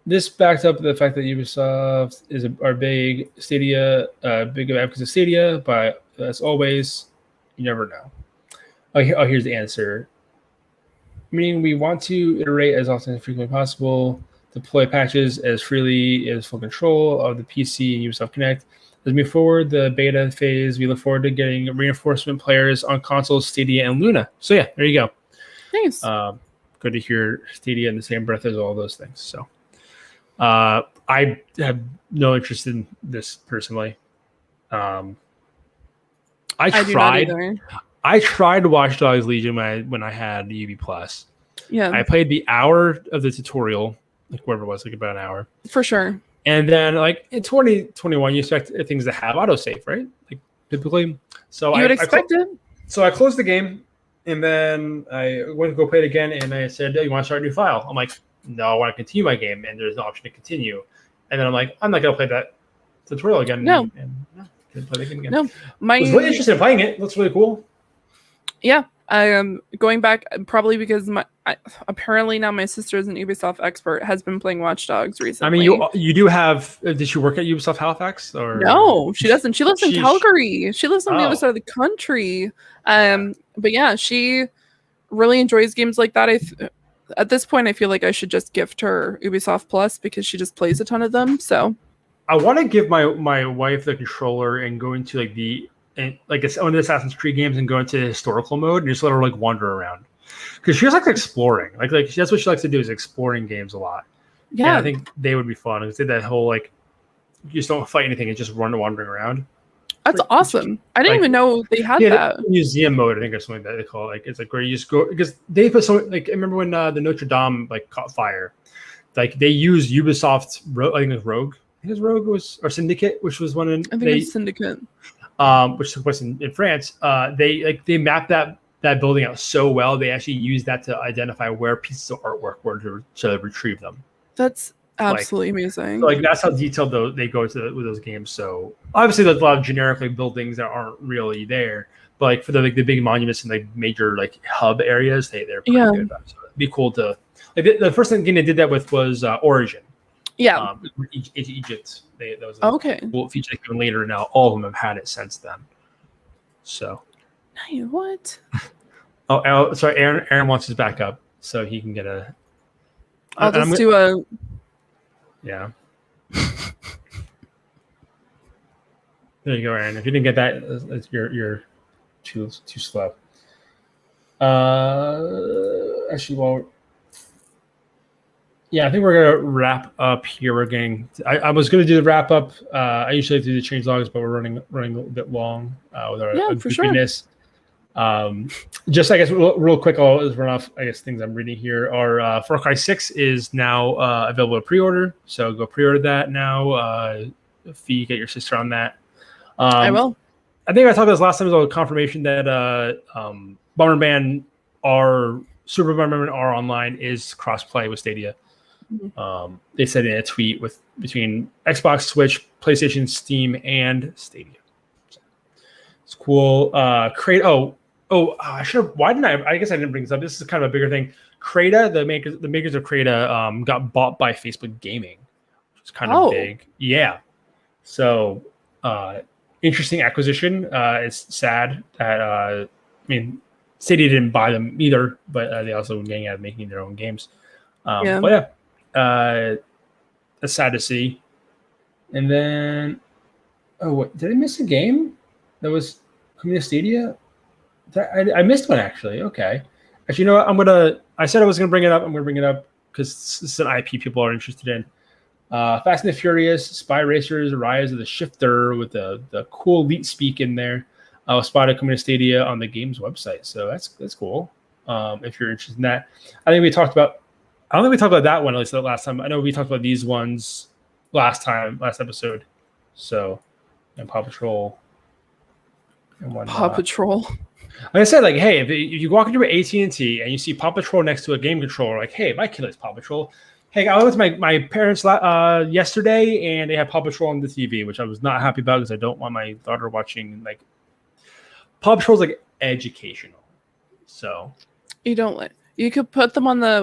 This backs up the fact that Ubisoft is our big Stadia, big advocates of Stadia. But as always, you never know. Here's the answer. Meaning we want to iterate as often and frequently possible, deploy patches as freely as full control of the PC and Ubisoft Connect. As we move forward, the beta phase, we look forward to getting reinforcement players on consoles, Stadia, and Luna. So yeah, there you go. Nice. Good to hear Stadia in the same breath as all those things. So I have no interest in this personally. I tried Watch Dogs Legion when I had the UB Plus. Yeah. I played the hour of the tutorial, like whatever it was, like about an hour. For sure. And then like in 2021, you expect things to have autosave, right? Like typically. So you would expect it. So I closed the game and then I went to go play it again and I said, "Oh, you want to start a new file?" I'm like, "No, I want to continue my game," and there's no option to continue. And then I'm like, I'm not gonna play that tutorial again. No. And didn't play the game again. No, I was really interested in playing it. It looks really cool. Yeah, I am going back probably because apparently now my sister is an Ubisoft expert, has been playing Watch Dogs recently. I mean, you do have. Did she work at Ubisoft Halifax or no? She doesn't. She lives in Calgary. She lives on the other side of the country. But yeah, she really enjoys games like that. At this point, I feel like I should just gift her Ubisoft Plus because she just plays a ton of them. So I want to give my wife the controller and go into like one of the Assassin's Creed games and go into historical mode and just let her like wander around, because she just likes exploring. Like that's what she likes to do, is exploring games a lot. Yeah, and I think they would be fun. Because that whole like you just don't fight anything and just wandering around. That's awesome. I didn't even know they had that. Museum mode, I think, or something that they call it. Like it's like where you just go, because they put so like I remember when the Notre Dame like caught fire, like they used Ubisoft. I think it was Rogue. I think it was Rogue or Syndicate, which was one. I think it was Syndicate. Which took place in France. They mapped that building out so well. They actually used that to identify where pieces of artwork were to retrieve them. That's absolutely amazing. So, like that's how detailed they go with those games. So obviously there's a lot of generically built things that aren't really there, but like for the big monuments and like major like hub areas, they're pretty good about it. So it'd be cool to like the first thing they did that with was Origin. Yeah, Egypt. That was okay. Cool feature that came later. Now all of them have had it since then. So, what? Oh, sorry. Aaron wants his backup, so he can get a. I'll just do a. Yeah. There you go, Aaron. If you didn't get that, you're too slow. Actually, yeah, I think we're gonna wrap up here. I was gonna do the wrap up. I usually do the change logs, but we're running a little bit long with our for sure. Just I guess real quick, I'll just run off. I guess things I'm reading here are Far Cry 6 is now available to pre-order, so go pre-order that now. Fee, get your sister on that. I will. I think I talked about this last time. There was a confirmation that Bomberman Super Bomberman R Online is cross-play with Stadia. Mm-hmm. They said in a tweet between Xbox, Switch, PlayStation, Steam, and Stadia. So, it's cool. I should have. Why didn't I? I guess I didn't bring this up. This is kind of a bigger thing. Crata, the makers of Crata, got bought by Facebook Gaming, which is kind of big. Yeah. So, interesting acquisition. It's sad that Stadia didn't buy them either, but they also were getting at making their own games. But yeah, that's sad to see. And then, did I miss a game that was coming to Stadia? I missed one actually. Okay, actually, you know what? I said I was gonna bring it up. I'm gonna bring it up because this is an IP people are interested in. Fast and the Furious, Spy Racers, Rise of the Shifter with the cool elite speak in there. Spotted coming to Stadia on the game's website, so that's cool. If you're interested in that, I don't think we talked about that one, at least the last time. I know we talked about these ones last episode. So, and Paw Patrol and whatnot. Paw Patrol. Like I said, like, hey, if you walk into AT&T and you see Paw Patrol next to a game controller, like, hey, my kid likes Paw Patrol. Hey, I was with my parents yesterday, and they had Paw Patrol on the TV, which I was not happy about because I don't want my daughter watching like. Paw Patrol's like educational, so you could put them on the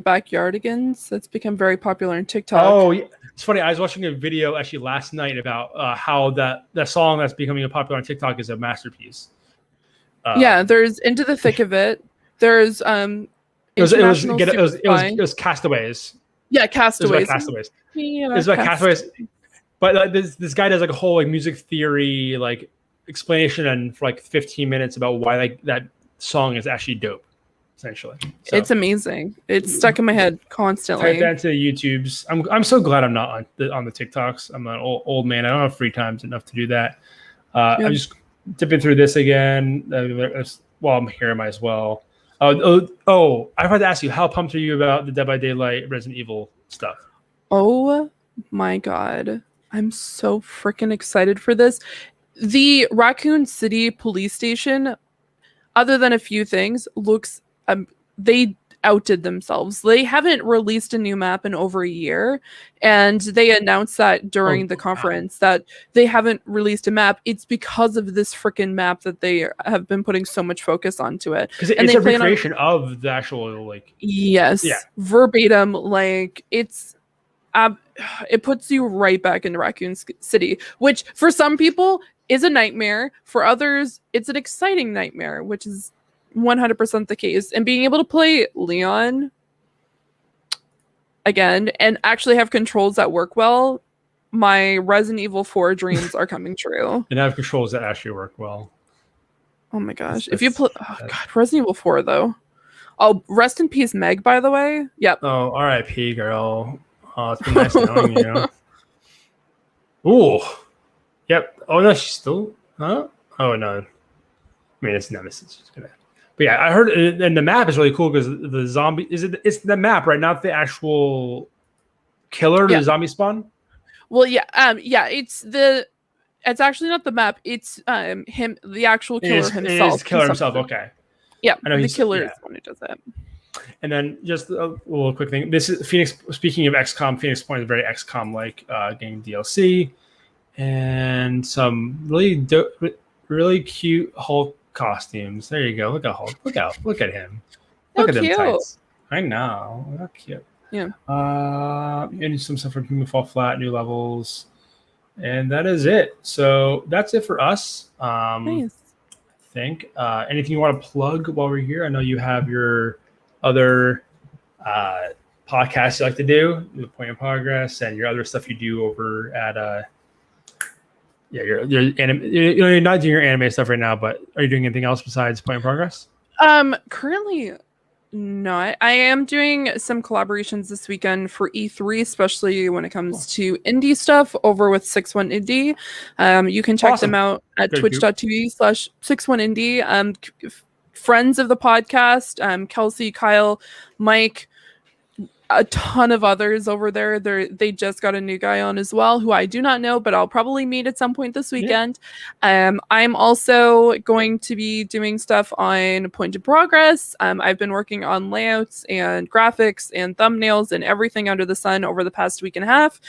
Backyardigans. That's become very popular on TikTok. Oh, yeah. It's funny. I was watching a video actually last night about how that song that's becoming popular on TikTok is a masterpiece. There's Into the Thick of It. There's it was Castaways. Yeah, Castaways. It's about Castaways. But this guy does like a whole like music theory like explanation and for like 15 minutes about why like that song is actually dope. Essentially, so, it's amazing. It's stuck in my head constantly. Type that to the YouTubes. I'm so glad I'm not on the TikToks. I'm an old man. I don't have free time enough to do that. I'm just dipping through this again. While I'm here, I might as well. I forgot to ask you, how pumped are you about the Dead by Daylight Resident Evil stuff? Oh my god, I'm so freaking excited for this. The Raccoon City police station, other than a few things, looks outdid themselves. They haven't released a new map in over a year, and they announced that during the conference that they haven't released a map. It's because of this freaking map that they have been putting so much focus onto it. Because it's a recreation of the actual, like... Yes. Yeah. Verbatim, like, it's... it puts you right back into Raccoon City, which for some people is a nightmare. For others, it's an exciting nightmare, which is 100% the case. And being able to play Leon again and actually have controls that work well, my Resident Evil 4 dreams are coming true. And have controls that actually work well. Oh my gosh. If you play... Oh god, Resident Evil 4 though. Oh, rest in peace, Meg, by the way. Yep. Oh, R.I.P. girl. Oh, it's been nice knowing you. Ooh. Yep. Oh no, she's still... Huh? Oh no. I mean, it's Nemesis. She's gonna... But yeah, I heard, and the map is really cool because the zombie it's the map, right? Not the actual killer, the zombie spawn. Well, yeah, it's actually not the map. It's him, the actual killer himself. It is the killer himself. Okay. Yeah, I know the killer is the one who does that. And then just a little quick thing. This is Phoenix. Speaking of XCOM, Phoenix Point is very XCOM-like game DLC, and some really cute Hulk costumes. There you go. Look at Hulk. Look at him. Look at them tights. I know. How cute. Yeah. And some stuff from Human Fall Flat, new levels, and that is it. So that's it for us. Nice. I think. Anything you want to plug while we're here? I know you have your other podcasts you like to do, the Point in Progress, and your other stuff you do over at you're not doing your anime stuff right now, but are you doing anything else besides Point in Progress? Currently not. I am doing some collaborations this weekend for E3, especially when it comes to indie stuff over with 61 Indie. You can check them out at twitch.tv/61indie. Friends of the podcast, Kelsey, Kyle, Mike, a ton of others over there. They just got a new guy on as well, who I do not know, but I'll probably meet at some point this weekend. Yeah. I'm also going to be doing stuff on Point in Progress. I've been working on layouts and graphics and thumbnails and everything under the sun over the past week and a half.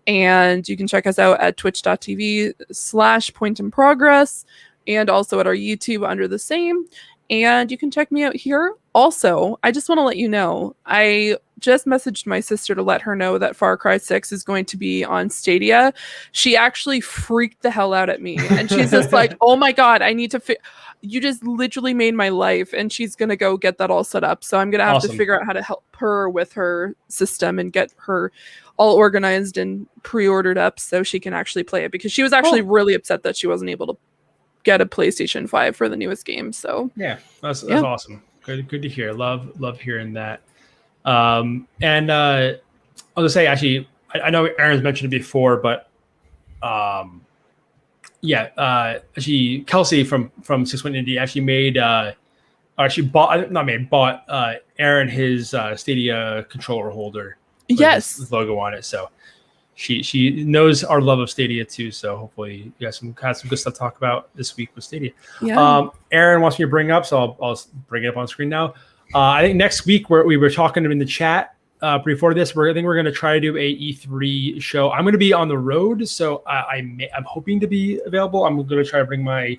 And you can check us out at twitch.tv/pointinprogress and also at our YouTube under the same. And you can check me out here. Also, I just want to let you know, I just messaged my sister to let her know that Far Cry 6 is going to be on Stadia. She actually freaked the hell out at me. And she's just like, oh my God, I need to... You just literally made my life. And she's going to go get that all set up. So I'm going to have to figure out how to help her with her system and get her all organized and pre-ordered up so she can actually play it. Because she was actually really upset that she wasn't able to get a PlayStation 5 for the newest game. So yeah, that's awesome. Good to hear. Love hearing that. And I'll just say, actually, I know Aaron's mentioned it before, but actually Kelsey from 61 Indie actually bought Aaron his Stadia controller holder with his logo on it. So she knows our love of Stadia too, so hopefully you guys have some good stuff to talk about this week with Stadia. Yeah. Aaron wants me to bring up, so I'll bring it up on screen now. I think next week we were talking in the chat before this. I think we're going to try to do a E3 show. I'm going to be on the road, so I'm hoping to be available. I'm going to try to bring my.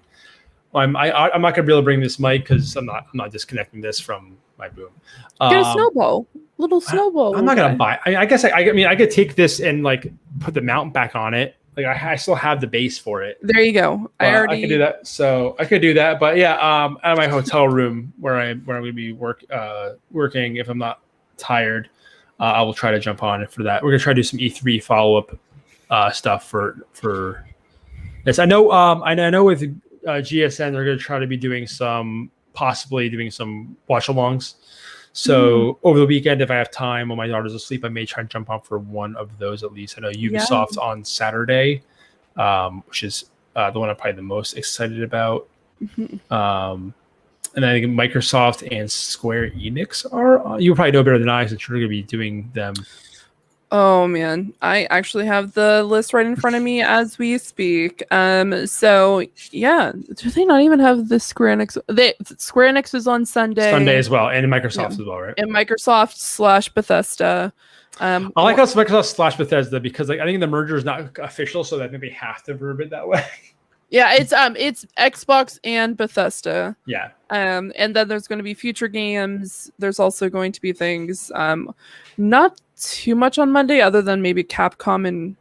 I'm not going to be able to bring this mic because I'm not disconnecting this from my boom. Get a snowball. Little snowball. I'm not gonna buy. I guess I could take this and like put the mount back on it. Like I still have the base for it. There you go. I could do that. So I could do that. But yeah, out of my hotel room where I'm going to be working, if I'm not tired, I will try to jump on for that. We're gonna try to do some E3 follow up stuff for this. I know with GSN they're gonna try to be possibly doing some watch alongs. So over the weekend, if I have time when my daughter's asleep, I may try and jump on for one of those at least. I know Ubisoft on Saturday, which is the one I'm probably the most excited about. And I think Microsoft and Square Enix are. You probably know better than I, since you're going to be doing them. Oh man, I actually have the list right in front of me as we speak. So yeah, do they not even have the Square Enix? Square Enix is on Sunday. Sunday as well, and Microsoft as well, right? And Microsoft / Bethesda. I like how Microsoft / Bethesda because like I think the merger is not official, so that maybe have to verb it that way. Yeah, it's Xbox and Bethesda. Yeah. And then there's going to be future games. There's also going to be things. Not too much on Monday, other than maybe Capcom and.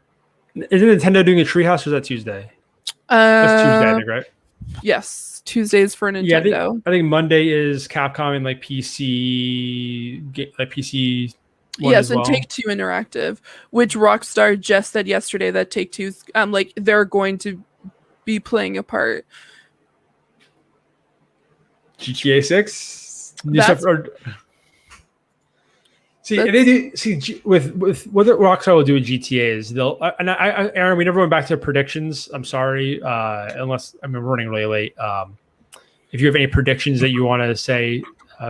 Isn't Nintendo doing a Treehouse, or is that Tuesday? That's Tuesday, I think, right? Yes, Tuesdays for Nintendo. Yeah, I think Monday is Capcom and like PC, like PC. Yes, and Take-Two Interactive, which Rockstar just said yesterday that Take-Two's like they're going to be playing a part. GTA 6. With what Rockstar will do with GTA is they'll Aaron, we never went back to predictions. I'm sorry, unless we're running really late. If you have any predictions that you want to say,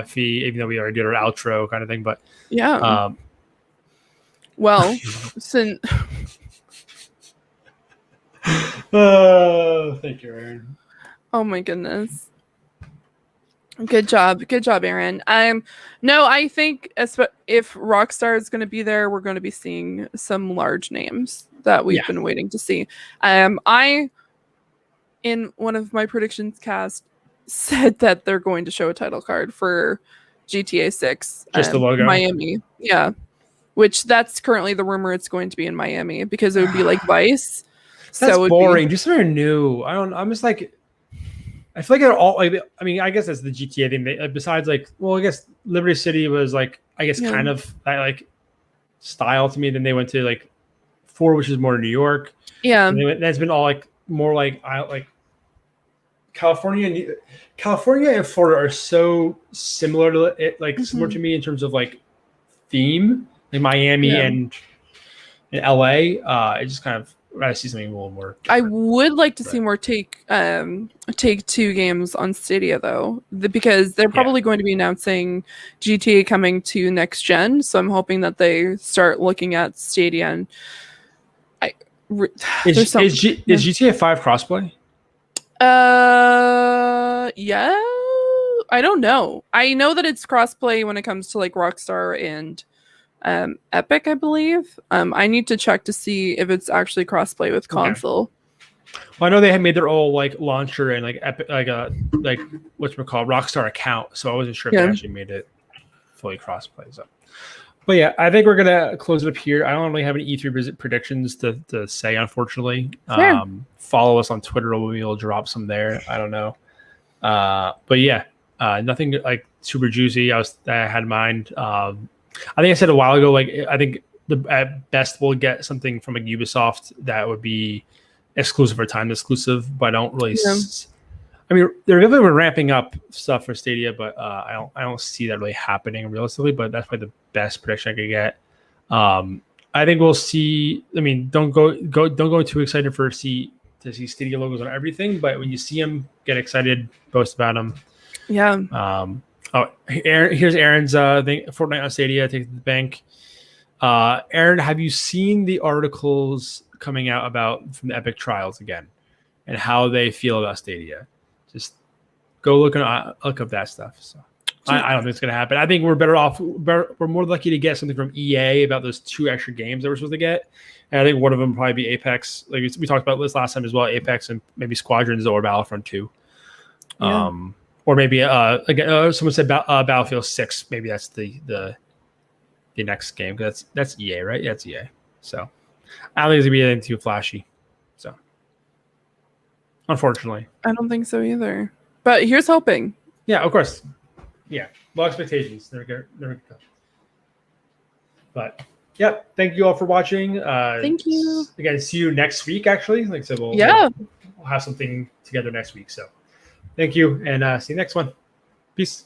Fee, even though we already did our outro kind of thing, but yeah. Well, since. Thank you, Aaron. Oh my goodness. Good job, Aaron. No, I think if Rockstar is going to be there, we're going to be seeing some large names that we've been waiting to see. I, in one of my predictions cast, said that they're going to show a title card for GTA 6. Just the logo? Miami. Yeah. Which that's currently the rumor it's going to be in Miami because it would be like Vice. That's boring. Just very new. I'm just like, I feel like they're all like. I mean, I guess that's the GTA thing. Besides, like, well, I guess Liberty City was like, I guess kind of that like style to me. Then they went to like 4, which is more New York. Yeah, that's been all like more like California and Florida are so similar to it, like similar to me in terms of like theme. Like Miami and LA, it just kind of. I see something a little more different. I would like to see more Take-Two games on Stadia though, because they're probably going to be announcing GTA coming to next gen. So I'm hoping that they start looking at Stadia. And is GTA 5 crossplay? Yeah, I don't know. I know that it's crossplay when it comes to like Rockstar and Epic, I believe. I need to check to see if it's actually crossplay with console. Well, I know they had made their own like launcher and like Epic, like whatchamacallit, Rockstar account. So I wasn't sure if they actually made it fully crossplay. So, but yeah, I think we're gonna close it up here. I don't really have any E3 visit predictions to say, unfortunately. Follow us on Twitter. We'll drop some there. I don't know. But yeah, nothing like super juicy. I had in mind. I think I said a while ago, like I think at best we'll get something from like Ubisoft that would be exclusive or time exclusive, but I don't really. I mean, they're definitely ramping up stuff for Stadia, but I don't see that really happening realistically. But that's probably the best prediction I could get. I think we'll see. I mean, don't go too excited to see Stadia logos on everything, but when you see them, get excited, post about them. Yeah. Here's Aaron's thing. Fortnite on Stadia takes the bank. Aaron, have you seen the articles coming out from the Epic trials again, and how they feel about Stadia? Just go look up that stuff. So I don't think it's gonna happen. I think we're better off. We're more likely to get something from EA about those 2 extra games that we're supposed to get. And I think one of them will probably be Apex. Like we talked about this last time as well. Apex and maybe Squadrons or Battlefront 2. Yeah. Or maybe someone said Battlefield 6. Maybe that's the next game. That's EA, right? Yeah, it's EA. So I don't think it's gonna be anything too flashy. So unfortunately, I don't think so either. But here's hoping. Yeah, of course. Yeah, low expectations. Never go. But yeah, thank you all for watching. Thank you. Again, see you next week. Actually, like I said, we'll have something together next week. So. Thank you, and see you next one. Peace.